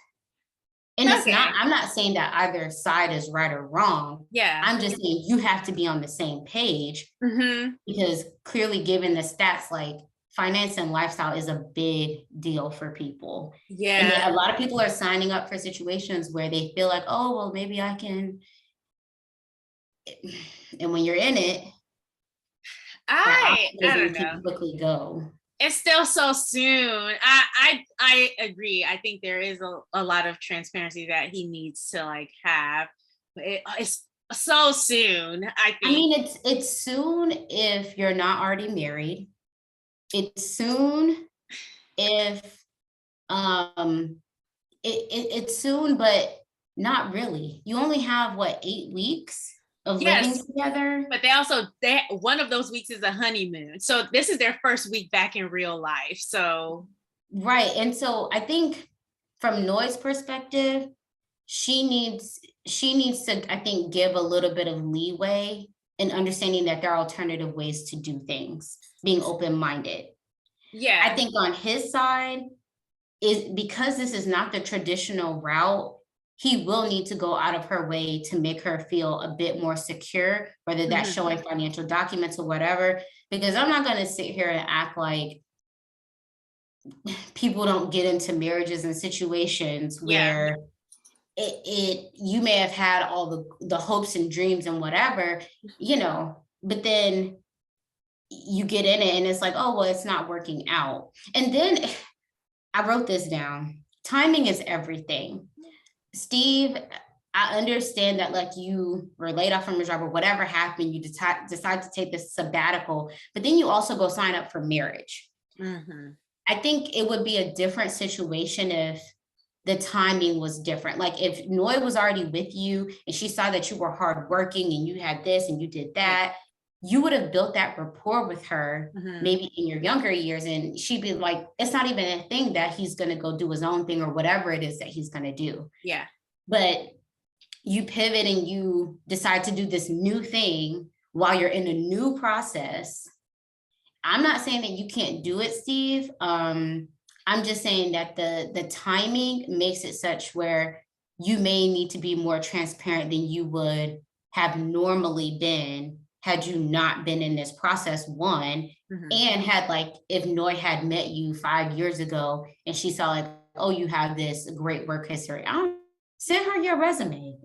And it's not, I'm not saying that either side is right or wrong. I'm just saying you have to be on the same page, because clearly given the stats, like finance and lifestyle is a big deal for people. And a lot of people are signing up for situations where they feel like, oh, well, maybe I can. And when you're in it, I don't know. Quickly go. It's still so soon. I agree. I think there is a lot of transparency that he needs to like have. It's so soon. I mean, it's soon if you're not already married. It's soon if it's soon, but not really. You only have what, 8 weeks of living together. But one of those weeks is a honeymoon. So this is their first week back in real life. So right. And so I think from Noy's perspective, she needs to, I think, give a little bit of leeway in understanding that there are alternative ways to do things, being open-minded. I think on his side, is because this is not the traditional route, he will need to go out of her way to make her feel a bit more secure, whether that's showing financial documents or whatever, because I'm not going to sit here and act like people don't get into marriages and situations where you may have had all the hopes and dreams and whatever, but then you get in it and it's like, oh, well, it's not working out. And then I wrote this down. Timing is everything. Steve, I understand that like you were laid off from your job or whatever happened, you decide to take this sabbatical, but then you also go sign up for marriage. I think it would be a different situation if the timing was different. Like if Noy was already with you and she saw that you were hardworking and you had this and you did that, you would have built that rapport with her maybe in your younger years, and she'd be like, it's not even a thing that he's going to go do his own thing or whatever it is that he's going to do. But you pivot and you decide to do this new thing while you're in a new process. I'm not saying that you can't do it, Steve. I'm just saying that the timing makes it such where you may need to be more transparent than you would have normally been had you not been in this process, one, and had like, if Noi had met you 5 years ago and she saw like, oh, you have this great work history, send her your resume.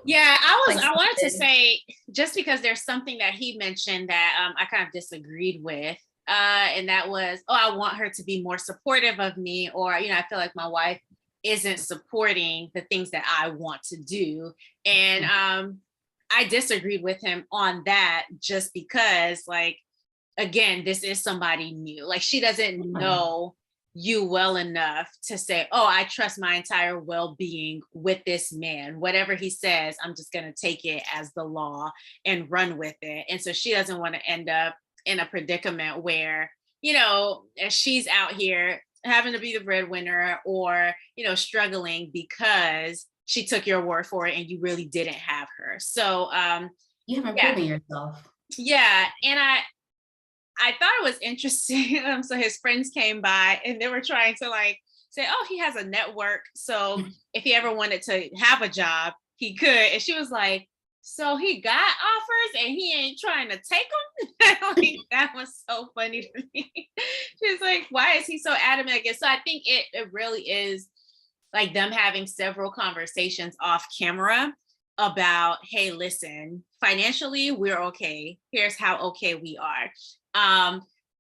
Yeah, I wanted to say, just because there's something that he mentioned that I kind of disagreed with, and that was, oh, I want her to be more supportive of me, or, I feel like my wife isn't supporting the things that I want to do. And I disagreed with him on that, just because, like, again, this is somebody new. Like, she doesn't know you well enough to say, oh, I trust my entire well-being with this man. Whatever he says, I'm just going to take it as the law and run with it. And so she doesn't want to end up in a predicament where, she's out here having to be the breadwinner, or, struggling because she took your word for it and you really didn't have her. So you haven't proven yourself. Yeah. And I thought it was interesting. So his friends came by and they were trying to like say, oh, he has a network. So if he ever wanted to have a job, he could. And she was like, so he got offers and he ain't trying to take them? Like, that was so funny to me. She was like, why is he so adamant against? So I think it really is like them having several conversations off camera about, hey, listen, financially, we're okay. Here's how okay we are.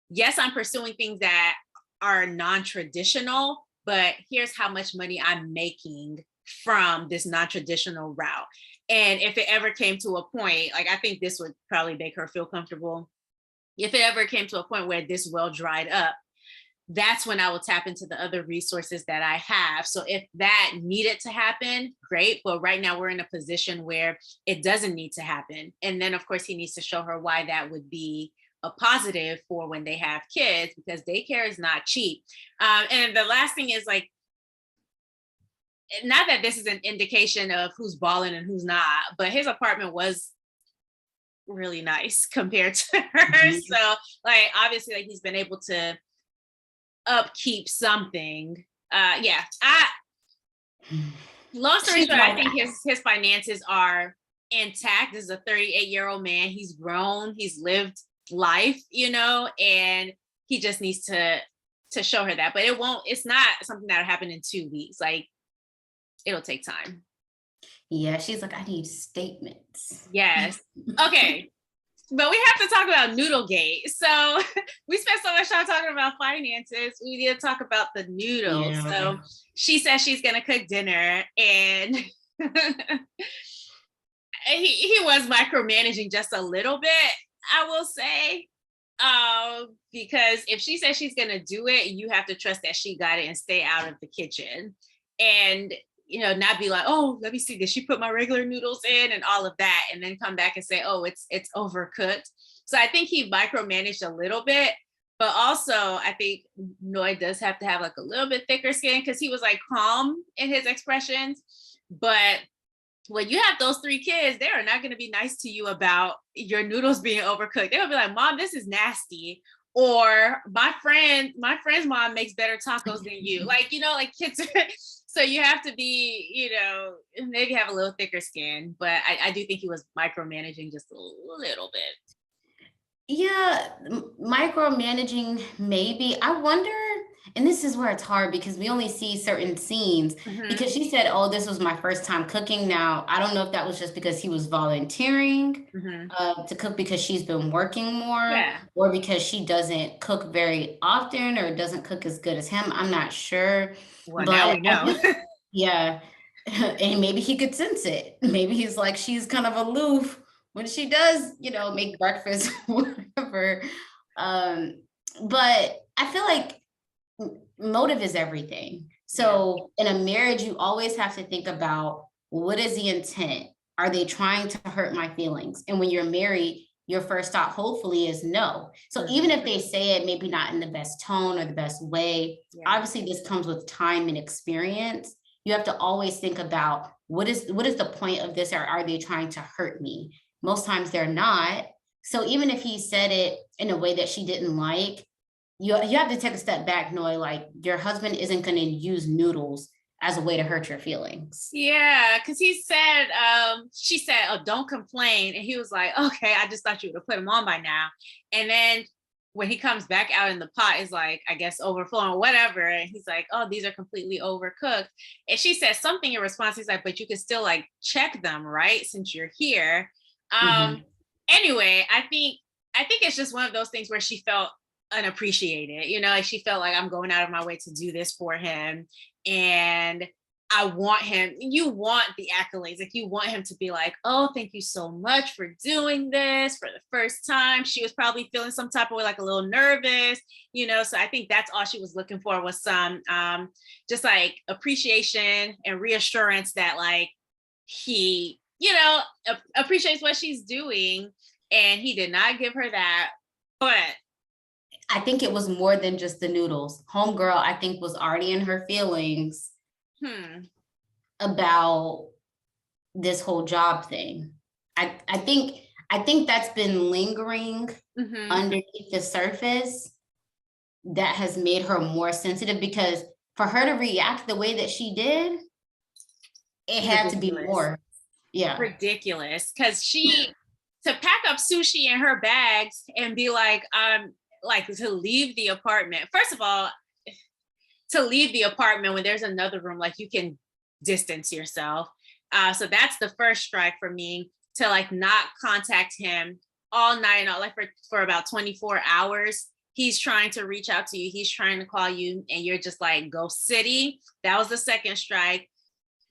Yes, I'm pursuing things that are non-traditional, but here's how much money I'm making from this non-traditional route. And if it ever came to a point, like, I think this would probably make her feel comfortable. If it ever came to a point where this well dried up, that's when I will tap into the other resources that I have. So if that needed to happen, great. But right now we're in a position where it doesn't need to happen. And then of course he needs to show her why that would be a positive for when they have kids, because daycare is not cheap. And the last thing is, like, not that this is an indication of who's balling and who's not, but his apartment was really nice compared to hers. So like, obviously, like, he's been able to upkeep something. Long story short, I think his finances are intact. This is a 38-year-old man. He's grown, he's lived life, and he just needs to show her that. But it's not something that'll happen in 2 weeks. Like, it'll take time. Yeah, she's like, I need statements. Yes. Okay. But we have to talk about Noodlegate. So we spent so much time talking about finances. We need to talk about the noodles. Yeah. So she says she's going to cook dinner, and he was micromanaging just a little bit, I will say, because if she says she's going to do it, you have to trust that she got it and stay out of the kitchen. And not be like, oh, let me see, did she put my regular noodles in and all of that, and then come back and say, oh, it's overcooked. So I think he micromanaged a little bit, but also I think Noi does have to have like a little bit thicker skin, because he was like calm in his expressions. But when you have those 3 kids, they are not going to be nice to you about your noodles being overcooked. They'll be like, Mom, this is nasty. Or my friend's mom makes better tacos than you. Like, like, kids are, so you have to be, maybe have a little thicker skin. But I do think he was micromanaging just a little bit. Yeah, micromanaging, maybe. I wonder, and this is where it's hard because we only see certain scenes, because she said, oh, this was my first time cooking. Now, I don't know if that was just because he was volunteering to cook because she's been working more, or because she doesn't cook very often or doesn't cook as good as him. I'm not sure. Well, now we know. Yeah. And maybe he could sense it. Maybe he's like, she's kind of aloof when she does, make breakfast, whatever. But I feel like motive is everything. So in a marriage, you always have to think about, what is the intent? Are they trying to hurt my feelings? And when you're married, your first thought hopefully is no. So even if they say it, maybe not in the best tone or the best way, obviously this comes with time and experience. You have to always think about, what is the point of this? Or are they trying to hurt me? Most times they're not. So even if he said it in a way that she didn't like, you have to take a step back, knowing like your husband isn't going to use noodles as a way to hurt your feelings. Yeah, because she said, oh, don't complain. And he was like, okay, I just thought you would have put them on by now. And then when he comes back out in the pot, is like, I guess, overflowing or whatever. And he's like, oh, these are completely overcooked. And she said something in response. He's like, but you can still like check them, right? Since you're here. Anyway, I think it's just one of those things where she felt unappreciated, like she felt like I'm going out of my way to do this for him. And you want the accolades. Like you want him to be like, oh, thank you so much for doing this for the first time. She was probably feeling some type of way, like a little nervous, so I think that's all she was looking for was some just like appreciation and reassurance that like he, appreciates what she's doing. And he did not give her that. But I think it was more than just the noodles. Homegirl, I think, was already in her feelings about this whole job thing. I think that's been lingering underneath the surface that has made her more sensitive, because for her to react the way that she did, it had to be more. Yeah. Ridiculous. Because to pack up sushi in her bags and be like, like to leave the apartment. First of all, to leave the apartment when there's another room, like you can distance yourself. So that's the first strike for me, to like not contact him all night, like for about 24 hours. He's trying to reach out to you. He's trying to call you and you're just like ghost city. That was the second strike.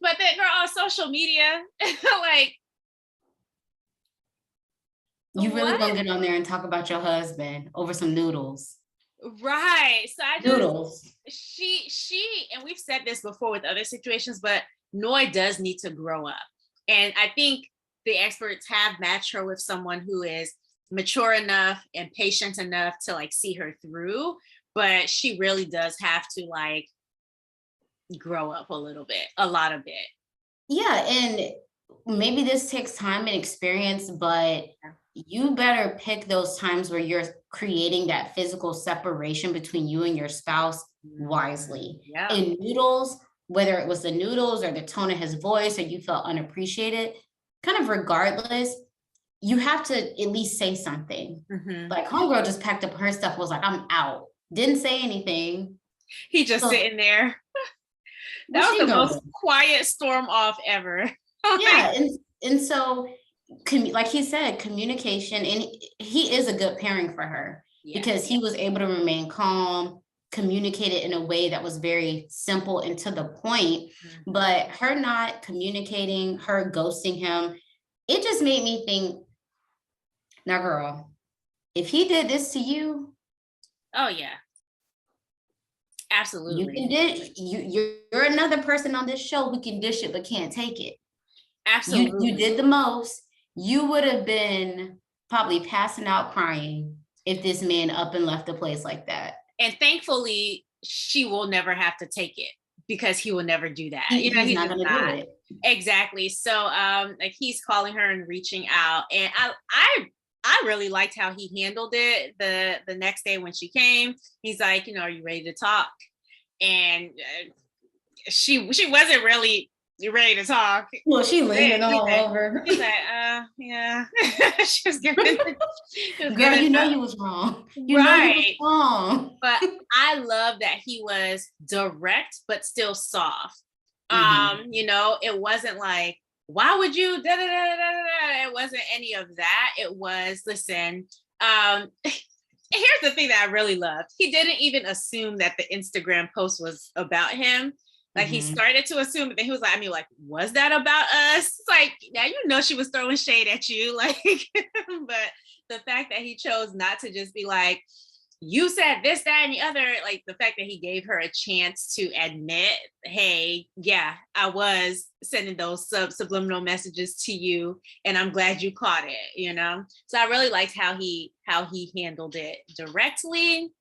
But that girl on social media, like, you really gonna get on there and talk about your husband over some noodles. Right. So noodles. She, and we've said this before with other situations, but Noi does need to grow up. And I think the experts have matched her with someone who is mature enough and patient enough to like see her through. But she really does have to like grow up a lot of it. Yeah. And maybe this takes time and experience, but you better pick those times where you're creating that physical separation between you and your spouse wisely. Yeah. And noodles, whether it was the noodles or the tone of his voice, or you felt unappreciated, kind of regardless, you have to at least say something. Like homegirl just packed up her stuff, was like, I'm out. Didn't say anything. He just sitting there. That was the most quiet storm off ever. Yeah. And so, like he said, communication, and he is a good pairing for her because he was able to remain calm, communicate it in a way that was very simple and to the point. But her not communicating, her ghosting him, it just made me think, now girl, if he did this to you, oh yeah, absolutely, you can dish. You're another person on this show who can dish it but can't take it. Absolutely. You did the most. You would have been probably passing out crying if this man up and left the place like that. And thankfully, she will never have to take it because he will never do that. He's not going to do it. Exactly. So like he's calling her and reaching out. And I really liked how he handled it the next day when she came. He's like, are you ready to talk? And she wasn't really ready to talk. Well, she leaning all over. She's like, yeah. She was giving. Girl, you was wrong. You right. You was wrong. But I love that he was direct, but still soft. It wasn't like, why would you? Da, da, da, da, da. It wasn't any of that. It was, listen. Here's the thing that I really loved. He didn't even assume that the Instagram post was about him. Like he started to assume, but then he was like, was that about us? It's like, yeah, she was throwing shade at you. Like, but the fact that he chose not to just be like, you said this, that, and the other, like the fact that he gave her a chance to admit, hey, yeah, I was sending those subliminal messages to you and I'm glad you caught it, So I really liked how he handled it directly,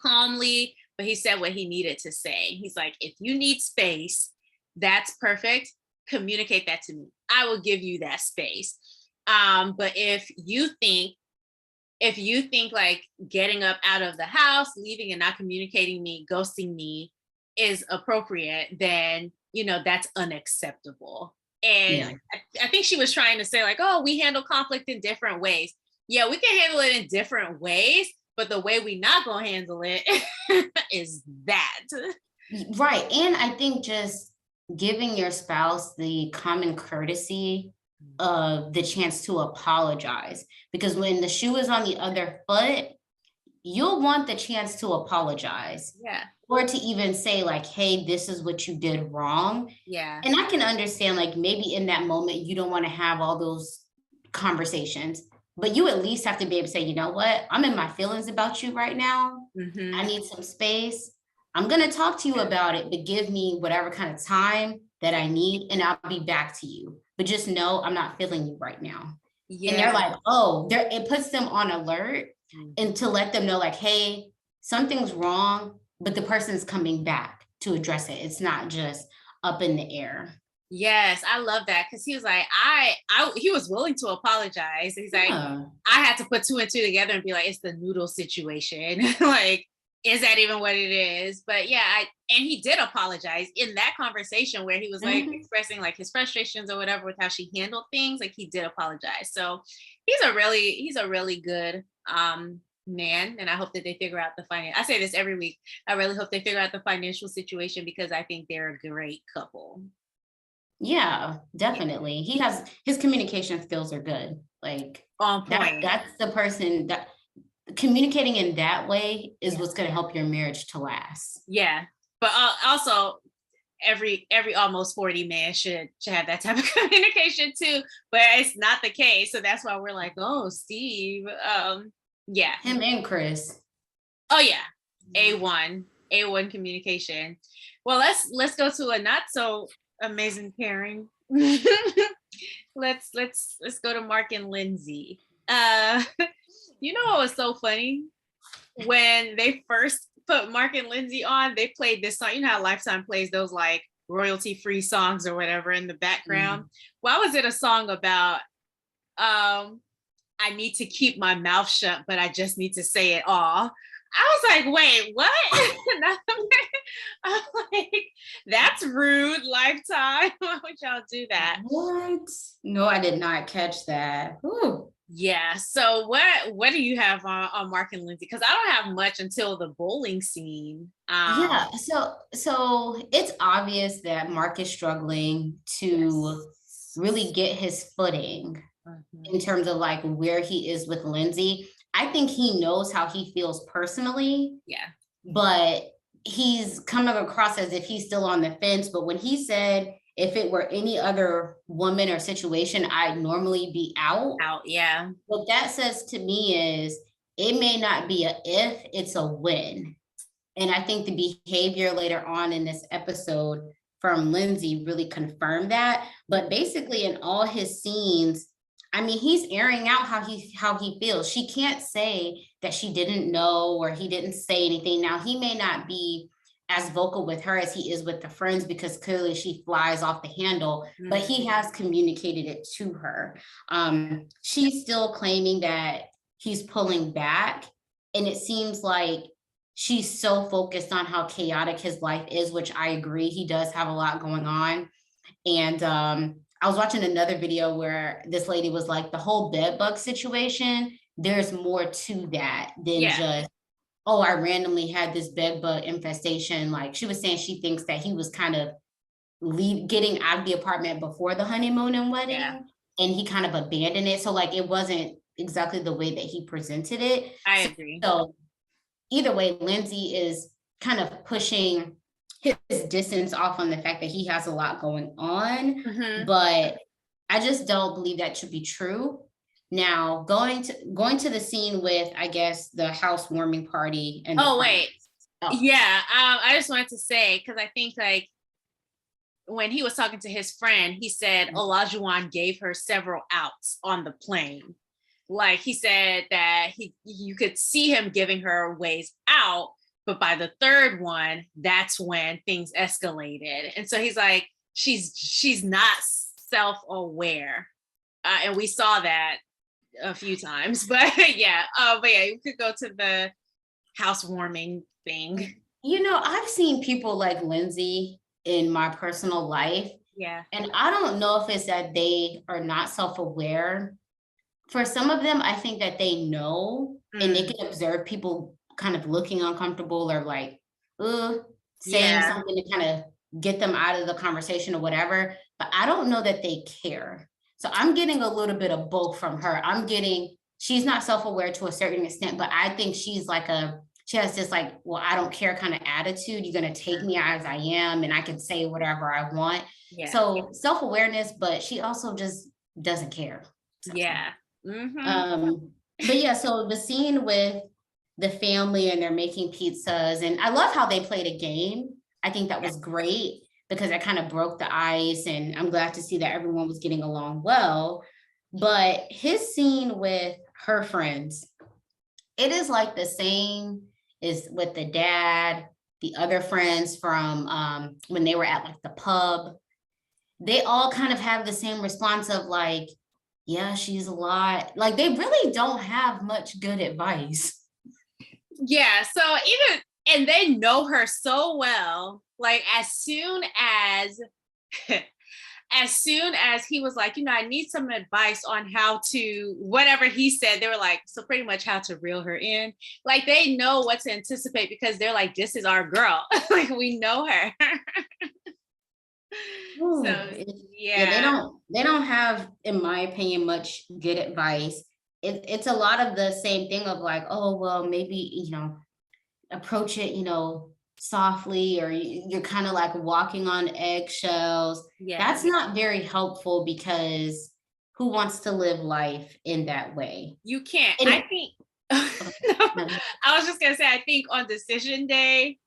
calmly, but he said what he needed to say. He's like, if you need space, that's perfect. Communicate that to me. I will give you that space. But if you think like getting up out of the house, leaving and not communicating me, ghosting me is appropriate, then, that's unacceptable. And I think she was trying to say like, oh, we handle conflict in different ways. Yeah, we can handle it in different ways, but the way we not gonna handle it is that. Right. And I think just giving your spouse the common courtesy of the chance to apologize, because when the shoe is on the other foot, you'll want the chance to apologize. Yeah. Or to even say like, hey, this is what you did wrong. Yeah. And I can understand like maybe in that moment, you don't want to have all those conversations, but you at least have to be able to say, you know what, I'm in my feelings about you right now. I need some space. I'm going to talk to you about it, but give me whatever kind of time that I need and I'll be back to you. But just know I'm not feeling you right now. Yeah. And they're like, oh, it puts them on alert and to let them know like, hey, something's wrong, but the person's coming back to address it. It's not just up in the air. Yes, I love that, because he was like, he was willing to apologize. He's like, I had to put two and two together and be like, it's the noodle situation. Like, is that even what it is? But yeah, and he did apologize in that conversation where he was like expressing like his frustrations or whatever with how she handled things. Like, he did apologize. So he's a really good man, and I hope that they figure out the finance. I say this every week. I really hope they figure out the financial situation, because I think they're a great couple. Yeah, definitely. He has his communication skills are good. Like on point. That's the person that communicating in that way is what's going to help your marriage to last. Yeah, but also every almost 40 man should have that type of communication too. But it's not the case, so that's why we're like, oh, Steve. Yeah, him and Chris. Oh yeah, A1 communication. Well, let's go to a not so amazing pairing. let's go to Mark and Lindsay. What was so funny? When they first put Mark and Lindsay on, they played this song. You know how Lifetime plays those like royalty-free songs or whatever in the background. Why was it a song about I need to keep my mouth shut, but I just need to say it all? I was like, wait, what? I'm like, that's rude, Lifetime. Why would y'all do that? What? No, I did not catch that. Ooh. Yeah. So what do you have on Mark and Lindsay? Because I don't have much until the bowling scene. Yeah. So it's obvious that Mark is struggling to really get his footing in terms of like where he is with Lindsay. I think he knows how he feels personally. Yeah. But he's coming across as if he's still on the fence. But when he said, if it were any other woman or situation, I'd normally be out. Yeah. What that says to me is it may not be a if, it's a when. And I think the behavior later on in this episode from Lindsay really confirmed that. But basically in all his scenes, I mean, he's airing out how he feels. She can't say that she didn't know or he didn't say anything. Now, he may not be as vocal with her as he is with the friends, because clearly she flies off the handle, but he has communicated it to her. She's still claiming that he's pulling back. And it seems like she's so focused on how chaotic his life is, which I agree. He does have a lot going on. And I was watching another video where this lady was like, the whole bed bug situation, there's more to that than just, oh, I randomly had this bed bug infestation. Like she was saying, she thinks that he was kind of getting out of the apartment before the honeymoon and wedding, and he kind of abandoned it. So like, it wasn't exactly the way that he presented it. I agree. So either way, Lindsay is kind of pushing his distance off on the fact that he has a lot going on, but I just don't believe that should be true. Now, going to the scene with, I guess, the housewarming party. And I just wanted to say, because I think like when he was talking to his friend, he said Olajuwon gave her several outs on the plane. Like he said that you could see him giving her ways out, but by the third one, that's when things escalated. And so he's like, she's not self-aware And we saw that a few times, but yeah, you could go to the housewarming thing. I've seen people like Lindsay in my personal life. Yeah. And I don't know if it's that they are not self-aware. For some of them, I think that they know and they can observe people kind of looking uncomfortable or like, saying something to kind of get them out of the conversation or whatever. But I don't know that they care. So I'm getting a little bit of both from her. She's not self-aware to a certain extent, but I think she has this like, well, I don't care kind of attitude. You're going to take me as I am and I can say whatever I want. Yeah. So self-awareness, but she also just doesn't care. So. Yeah. Mm-hmm. But yeah, so the scene with the family and they're making pizzas, and I love how they played a game. I think that was great because it kind of broke the ice, and I'm glad to see that everyone was getting along well. But his scene with her friends, it is like the same as with the dad, the other friends from when they were at like the pub. They all kind of have the same response of like, yeah, she's a lot. Like they really don't have much good advice. Yeah, so and they know her so well. Like as soon as he was like, I need some advice on how to, whatever he said, they were like, so pretty much how to reel her in. Like they know what to anticipate because they're like, this is our girl. Like we know her. Ooh, so they don't have, in my opinion, much good advice. It's a lot of the same thing of like, oh well, maybe approach it softly, or you're kind of like walking on eggshells. That's not very helpful because who wants to live life in that way? You can't. I think I was just gonna say, I think on decision day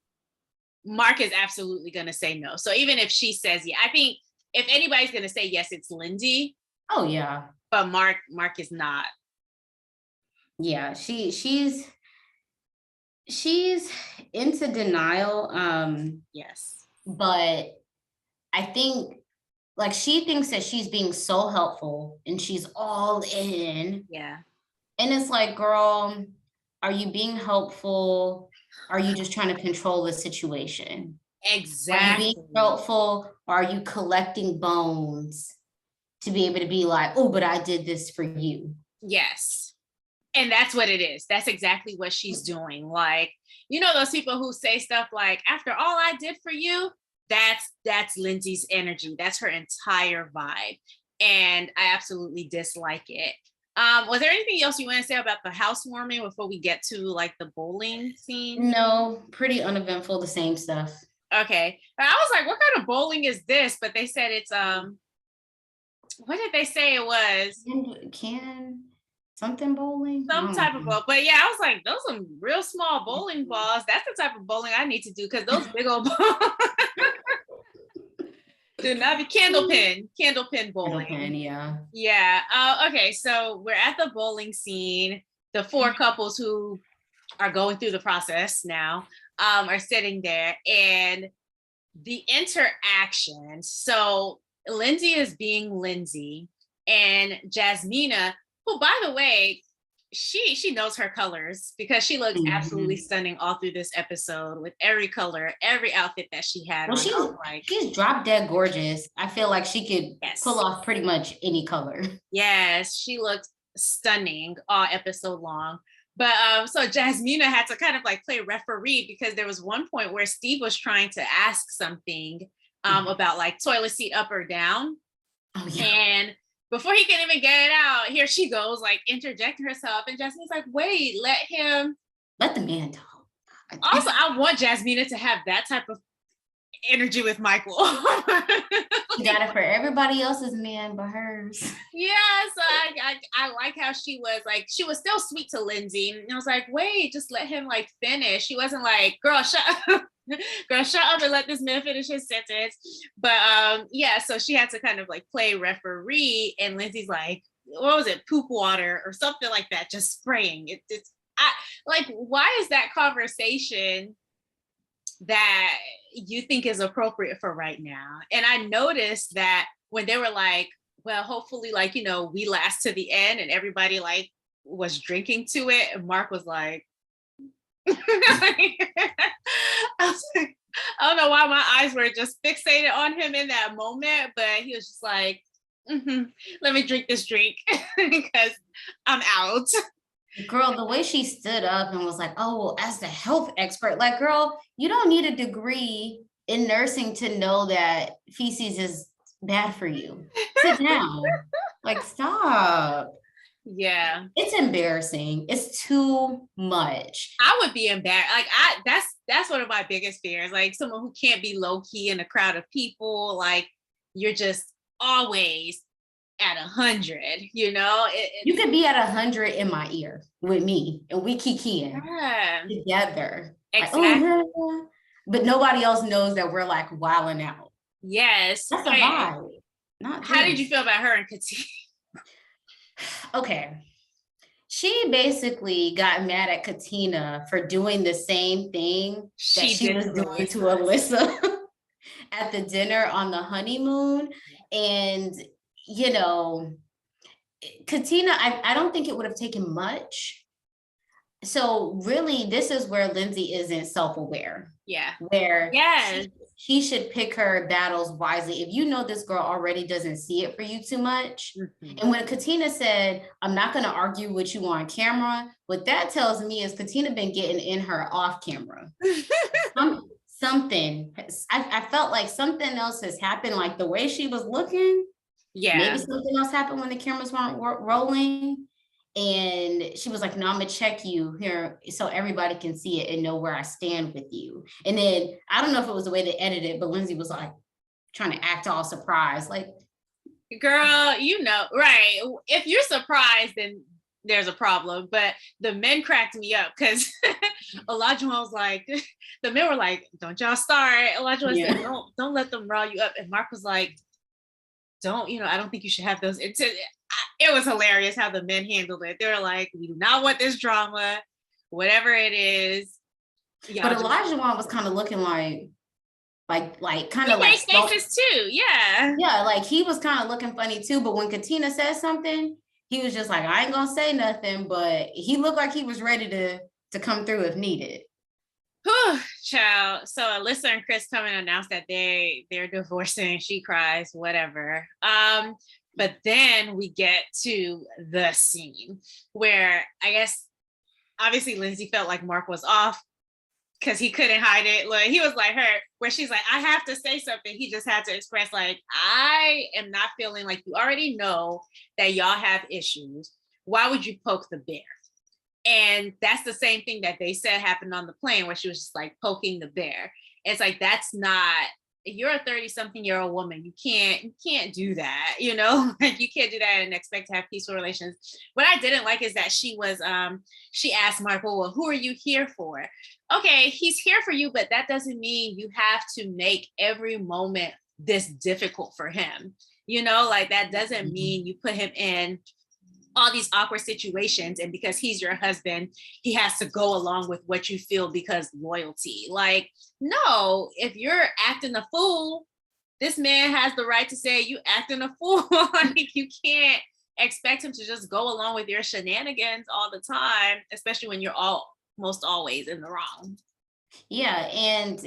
Mark is absolutely going to say no. So even if she says yeah, I think if anybody's going to say yes, it's Lindsay. Oh yeah. But Mark is not. Yeah, she's into denial. Yes. But I think like she thinks that she's being so helpful and she's all in. Yeah. And it's like, girl, are you being helpful? Are you just trying to control the situation? Exactly. Are you being helpful? Or are you collecting bones to be able to be like, oh, but I did this for you? Yes. And that's what it is. That's exactly what she's doing. Like, those people who say stuff like, after all I did for you, that's Lindsay's energy. That's her entire vibe. And I absolutely dislike it. Was there anything else you want to say about the housewarming before we get to like the bowling scene? No, pretty uneventful, the same stuff. Okay. I was like, what kind of bowling is this? But they said it's what did they say it was? Something bowling? Some type of ball. But yeah, I was like, those are real small bowling balls. That's the type of bowling I need to do because those big old balls do not be candle pin bowling. Candle pin, yeah. Yeah. Okay, so we're at the bowling scene. The four couples who are going through the process now are sitting there, and the interaction. So Lindsay is being Lindsay, and Jasmina, who, by the way, she knows her colors because she looks absolutely stunning all through this episode with every color, every outfit that she had. Well, she's drop dead gorgeous. I feel like she could pull off pretty much any color. Yes, she looked stunning all episode long. But so Jasmina had to kind of like play referee because there was one point where Steve was trying to ask something about like toilet seat up or down. Oh, yeah. And before he can even get it out, here she goes, like interjecting herself. And Jasmina's like, wait, let the man talk. Also, I want Jasmina to have that type of energy with Michael. She got it for everybody else's man but hers. Yeah, so I like how she was still sweet to Lindsay. And I was like, wait, just let him like finish. She wasn't like, girl, shut up. Girl, shut up and let this man finish his sentence. But yeah, so she had to kind of like play referee, and Lindsay's like, what was it, poop water or something like that, just spraying. Why is that conversation that you think is appropriate for right now? And I noticed that when they were like, well, hopefully, like, we last to the end, and everybody like was drinking to it. And Mark was like, I was like, I don't know why my eyes were just fixated on him in that moment, but he was just like, let me drink this drink because I'm out. Girl, the way she stood up and was like, oh, well, as the health expert, like, girl, you don't need a degree in nursing to know that feces is bad for you. Sit down. Like, stop. Yeah. It's embarrassing. It's too much. I would be embarrassed. Like that's one of my biggest fears. Like someone who can't be low key in a crowd of people. Like you're just always at 100. You could be at 100 in my ear with me, and we kikiing together. Exactly. Like, oh, yeah. But nobody else knows that we're like wilding out. Yes. That's a vibe. How did you feel about her and Katina? Okay. She basically got mad at Katina for doing the same thing that she was doing to Alyssa at the dinner on the honeymoon. And, Katina, I don't think it would have taken much. So really, this is where Lindsay isn't self-aware. Yeah. Where she should pick her battles wisely. If you know this girl already doesn't see it for you too much. And when Katina said, I'm not going to argue with you on camera, what that tells me is Katina been getting in her off camera. Something. I felt like something else has happened, like the way she was looking. Yeah. Maybe something else happened when the cameras weren't rolling. And she was like, no, I'm gonna check you here so everybody can see it and know where I stand with you. And then I don't know if it was the way they edited it, but Lindsay was like trying to act all surprised. Like, girl, right. If you're surprised, then there's a problem. But the men cracked me up because Olajuwon was like, the men were like, don't y'all start. Olajuwon said, don't let them rile you up. And Mark was like, I don't think you should have those. It was hilarious how the men handled it. They were like, we do not want this drama, whatever it is. But Olajuwon was kind of looking like kind of like faces too. Yeah. Yeah, like he was kind of looking funny too. But when Katina said something, he was just like, I ain't gonna say nothing, but he looked like he was ready to come through if needed. Whew, child. So Alyssa and Chris come and announce that they're divorcing. She cries, whatever. But then we get to the scene where I guess obviously Lindsay felt like Mark was off because he couldn't hide it. Like he was like her, where she's like, I have to say something. He just had to express like, I am not feeling like you already know that y'all have issues. Why would you poke the bear? And that's the same thing that they said happened on the plane where she was just like poking the bear. It's like, that's not, if you're a 30-something-year-old woman, you can't do that, like you can't do that and expect to have peaceful relations. What I didn't like is that she asked Mark, well, who are you here for? Okay, he's here for you, but that doesn't mean you have to make every moment this difficult for him. Like that doesn't mean you put him in all these awkward situations, and because he's your husband, he has to go along with what you feel because loyalty. Like, no, if you're acting a fool, this man has the right to say you acting a fool. Like, you can't expect him to just go along with your shenanigans all the time, especially when you're almost always in the wrong. Yeah, and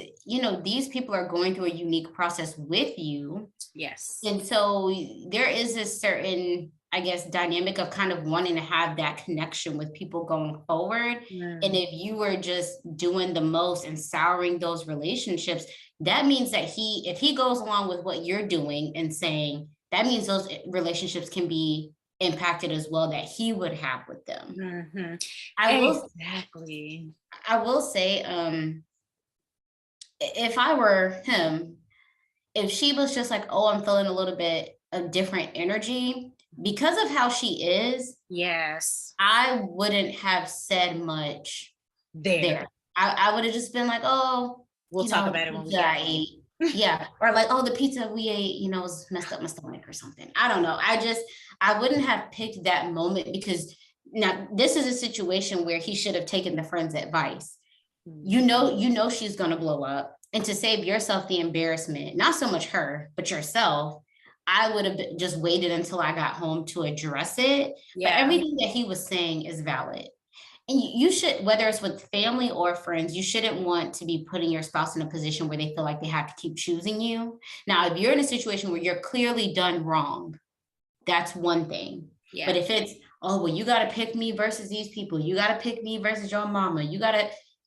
these people are going through a unique process with you. Yes. And so there is a certain, I guess, dynamic of kind of wanting to have that connection with people going forward. And if you were just doing the most and souring those relationships, that means that if he goes along with what you're doing and saying, that means those relationships can be impacted as well that he would have with them. I will say, if I were him, if she was just like, oh, I'm feeling a little bit of different energy because of how she is. Yes. I wouldn't have said much there. I would have just been like, oh, we'll talk about it when we get it. Yeah. Or like, oh, the pizza we ate, was messed up my stomach or something. I don't know. I wouldn't have picked that moment because now this is a situation where he should have taken the friend's advice. You know she's going to blow up. And to save yourself the embarrassment, not so much her, but yourself, I would have just waited until I got home to address it. But everything that he was saying is valid. And you should, whether it's with family or friends, you shouldn't want to be putting your spouse in a position where they feel like they have to keep choosing you. Now, if you're in a situation where you're clearly done wrong, that's one thing. Yeah. But if it's, oh, well, you got to pick me versus these people, you got to pick me versus your mama,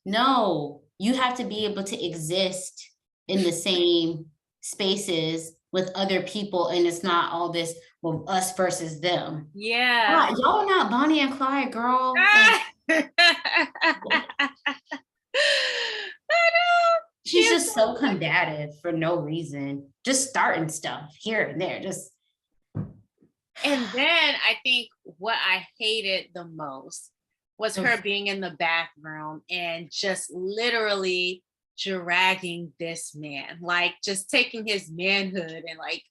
no, you have to be able to exist in the same spaces with other people, and it's not all this, well, us versus them. Yeah. Y'all are not Bonnie and Clyde, girl. She's just so combative for no reason, just starting stuff here and there, just. And then I think what I hated the most was her being in the bathroom and just literally dragging this man, like just taking his manhood and like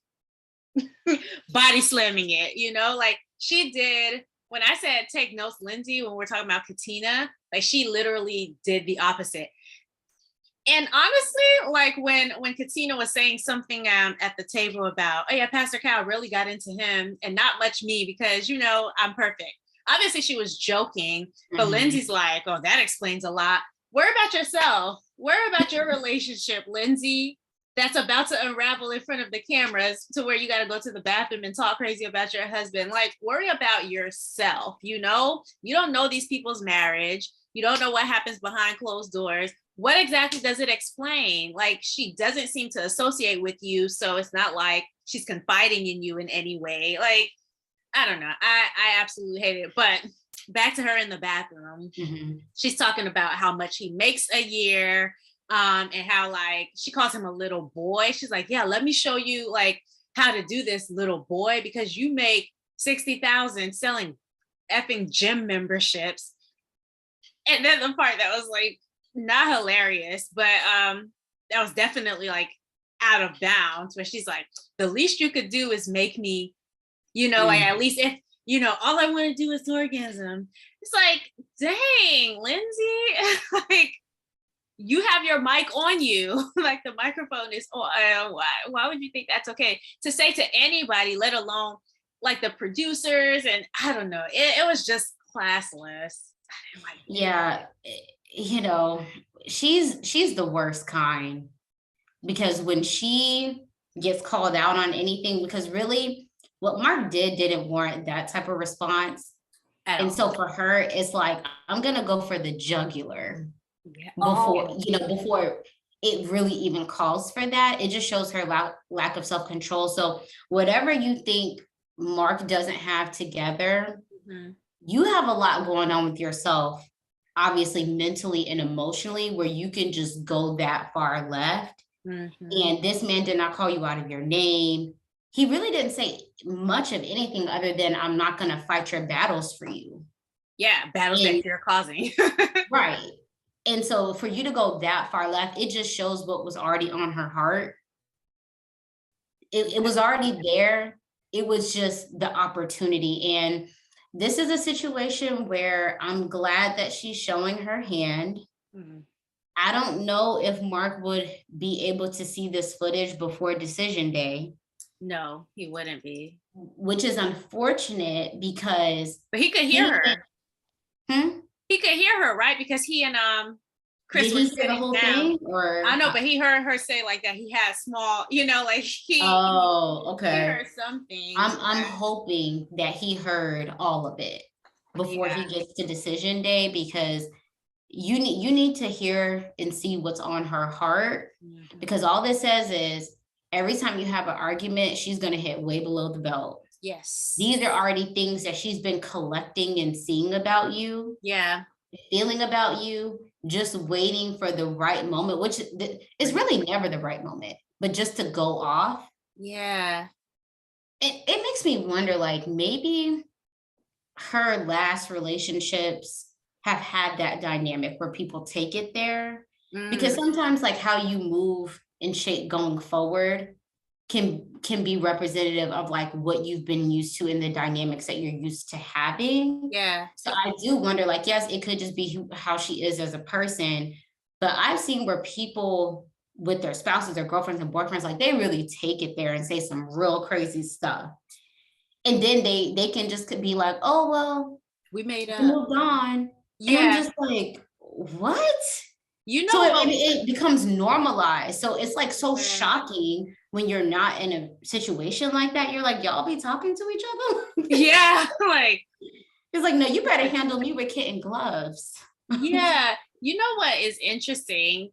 body slamming it, you know, like she did. When I said take notes, Lindsay, when we're talking about Katina, like she literally did the opposite. And honestly, like when Katina was saying something at the table about, oh yeah, Pastor Cal really got into him and not much me because, you know, I'm perfect. Obviously she was joking, but Lindsay's like, oh, that explains a lot. Worry about yourself. Worry about your relationship, Lindsay. That's about to unravel in front of the cameras to where you got to go to the bathroom and talk crazy about your husband. Like, worry about yourself, you know? You don't know these people's marriage. You don't know what happens behind closed doors. What exactly does it explain? Like, she doesn't seem to associate with you, so it's not like she's confiding in you in any way. Like, I don't know. I absolutely hate it. But back to her in the bathroom. She's talking about how much he makes a year, and how like she calls him a little boy. She's like, yeah, let me show you like how to do this, little boy, because you make 60,000 selling effing gym memberships. And then the part that was like not hilarious, but that was definitely like out of bounds, where she's like, the least you could do is make me, you know, like at least if, you know, all I want to do is orgasm. It's like, dang, Lindsay, like you have your mic on you, like the microphone is on. Why would you think that's okay to say to anybody, let alone like the producers? And I don't know, it was just classless. I didn't like it. Yeah, you know, she's the worst kind, because when she gets called out on anything, because really what Mark didn't warrant that type of response. And so for her, it's like, I'm gonna go for the jugular before it really even calls for that. It just shows her lack of self-control. So whatever you think Mark doesn't have together, you have a lot going on with yourself, obviously mentally and emotionally, where you can just go that far left. And this man did not call you out of your name. He really didn't say much of anything other than, I'm not going to fight your battles for you. Yeah, battles that you're causing. Right. And so for you to go that far left, it just shows what was already on her heart. It was already there. It was just the opportunity. And this is a situation where I'm glad that she's showing her hand. I don't know if Mark would be able to see this footage before decision day. No, he wouldn't be. Which is unfortunate, because... But he could hear her. He could hear her, right? Because he and Chris were sitting the whole down. Thing, or I know, but he heard her say like that he had small, you know, like he. Oh, okay. He heard something. I'm hoping that he heard all of it before he gets to decision day, because you need to hear and see what's on her heart, because all this says is every time you have an argument, she's going to hit way below the belt. Yes. These are already things that she's been collecting and seeing about you. Yeah. Feeling about you, just waiting for the right moment, which is really never the right moment, but just to go off. Yeah. It makes me wonder, like, maybe her last relationships have had that dynamic where people take it there. Because sometimes like how you move and shape going forward can be representative of like what you've been used to in the dynamics that you're used to having. Yeah. So I do wonder, like, yes, it could just be how she is as a person, but I've seen where people with their spouses, their girlfriends and boyfriends, like they really take it there and say some real crazy stuff. And then they can just be like, oh, well, we made up, moved on. Yeah. And I'm just like, what? You know, so it becomes normalized. So it's like so shocking when you're not in a situation like that. You're like, y'all be talking to each other? Yeah, like it's like, no, you better handle me with kitten gloves. Yeah, you know what is interesting?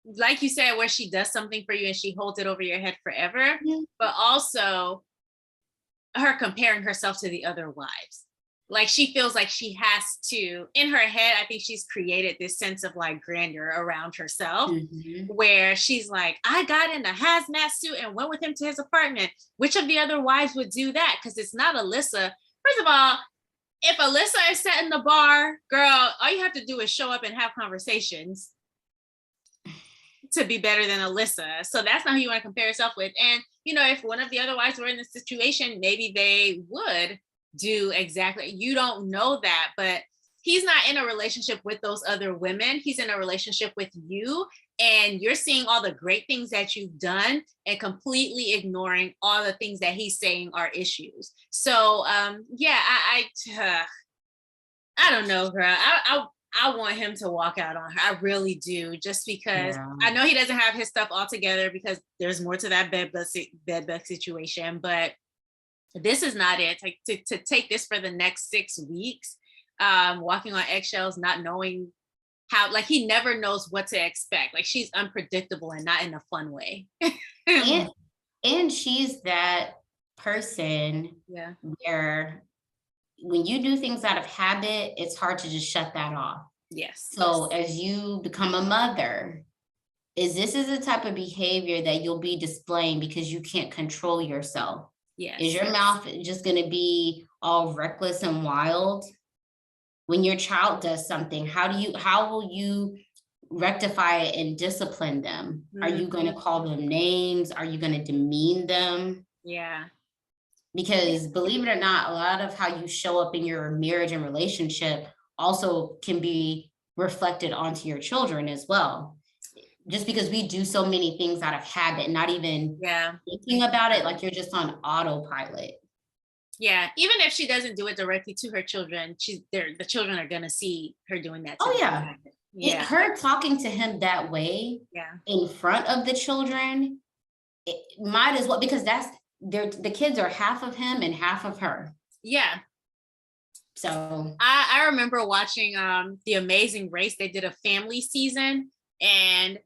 Like you said, where she does something for you and she holds it over your head forever, but also her comparing herself to the other wives. Like she feels like she has to, in her head, I think she's created this sense of like grandeur around herself, where she's like, I got in a hazmat suit and went with him to his apartment. Which of the other wives would do that? Because it's not Alyssa. First of all, if Alyssa is setting the bar, girl, all you have to do is show up and have conversations to be better than Alyssa. So that's not who you want to compare yourself with. And, you know, if one of the other wives were in this situation, maybe they would do exactly. You don't know that, but he's not in a relationship with those other women. He's in a relationship with you, and you're seeing all the great things that you've done and completely ignoring all the things that he's saying are issues. So yeah, I don't know, girl. I want him to walk out on her. I really do, just because I know he doesn't have his stuff all together, because there's more to that bed bug situation. But this is not it. To take this for the next 6 weeks, walking on eggshells, not knowing how, like, he never knows what to expect. Like, she's unpredictable and not in a fun way. and she's that person where when you do things out of habit, it's hard to just shut that off. Yes. So as you become a mother, this is the type of behavior that you'll be displaying because you can't control yourself. Yes. Is your mouth just going to be all reckless and wild? When your child does something, how will you rectify it and discipline them? Are you going to call them names? Are you going to demean them? Yeah. Because believe it or not, a lot of how you show up in your marriage and relationship also can be reflected onto your children as well. Just because we do so many things out of habit, not even thinking about it, like you're just on autopilot. Yeah, even if she doesn't do it directly to her children, the children are gonna see her doing that. Her talking to him that way, in front of the children, it might as well, because the kids are half of him and half of her. Yeah. So I remember watching The Amazing Race. They did a family season, and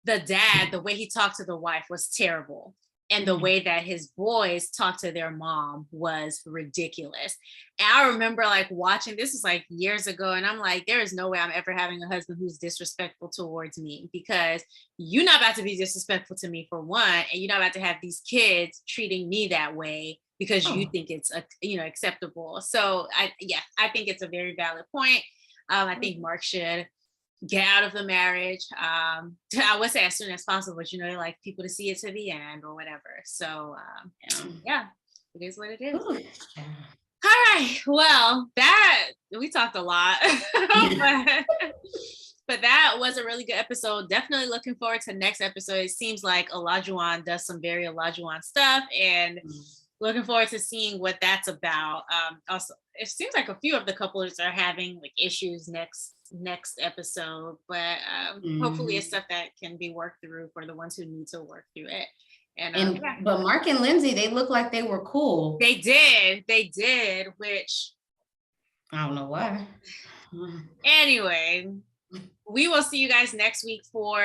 the dad, the way he talked to the wife was terrible. And the way that his boys talked to their mom was ridiculous. And I remember like watching, this was like years ago, and I'm like, there is no way I'm ever having a husband who's disrespectful towards me, because you're not about to be disrespectful to me, for one, and you're not about to have these kids treating me that way because you think it's acceptable. So I think it's a very valid point. I think Mark should get out of the marriage. I would say as soon as possible, but like people to see it to the end or whatever. So yeah, it is what it is. Ooh. All right. Well, we talked a lot, but that was a really good episode. Definitely looking forward to next episode. It seems like Olajuwon does some very Olajuwon stuff, and looking forward to seeing what that's about. Also, it seems like a few of the couples are having like issues next episode, but hopefully it's stuff that can be worked through for the ones who need to work through it. But Mark and Lindsay, they look like they were cool. They did, which I don't know why. Anyway, we will see you guys next week for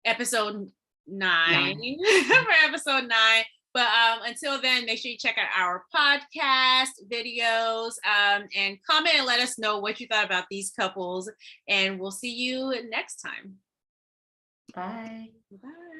episode 9. For episode 9. But until then, make sure you check out our podcast videos and comment and let us know what you thought about these couples. And we'll see you next time. Bye. Bye.